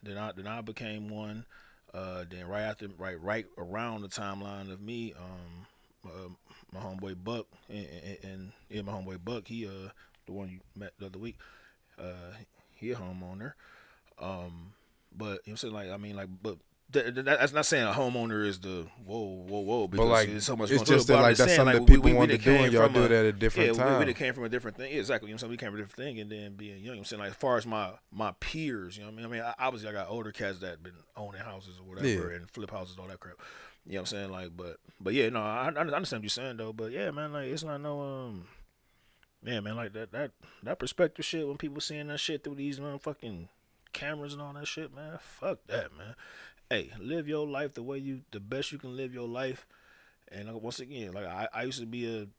then I became one. Then right around the timeline of me, my homeboy Buck and yeah, my homeboy Buck, he the one you met the other week, he a homeowner. But you know what I'm saying, like, I mean, like, but that's not saying a homeowner is the whoa But because like there's so much it's going to it. just But that I'm like just that's saying, something like, that people we want to done do, came and y'all from do a it at a yeah, different we time. came from a different thing. Yeah, exactly. You know what I'm saying? We came from a different thing, and then being young. You know what I'm saying, like, as far as my peers, you know what I mean? Obviously I got older cats that been owning houses or whatever Yeah. and flip houses, all that crap. You know what I'm saying? Like, but yeah, no, I understand what you're saying though. But yeah, man, like, it's not no yeah, man, like that perspective shit when people seeing that shit through these motherfucking cameras and all that shit, man. Fuck that, man. Hey, live your life the best you can live your life. And once again, like, I used to be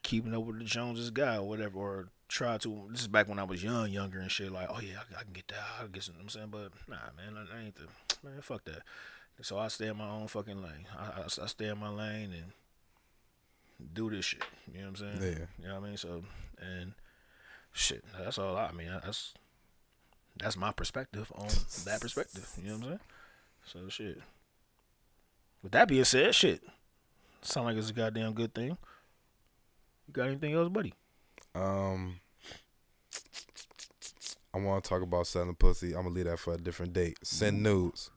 keeping up with the Joneses guy or whatever, or try to. This is back when I was younger and shit. Like, oh yeah, I can get that. I can get some. You know what I'm saying, but nah, man, I ain't the man. Fuck that. So I stay in my own fucking lane. I stay in my lane and do this shit. You know what I'm saying? Yeah. You know what I mean? So and shit, that's all. I mean, that's my perspective on that perspective. You know what I'm saying? So shit. With that being said, shit. Sound like it's a goddamn good thing. You got anything else, buddy? I want to talk about selling pussy. I'm gonna leave that for a different date. Send nudes.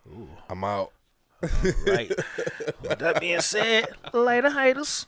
Ooh. I'm out. Right. With that being said, later haters.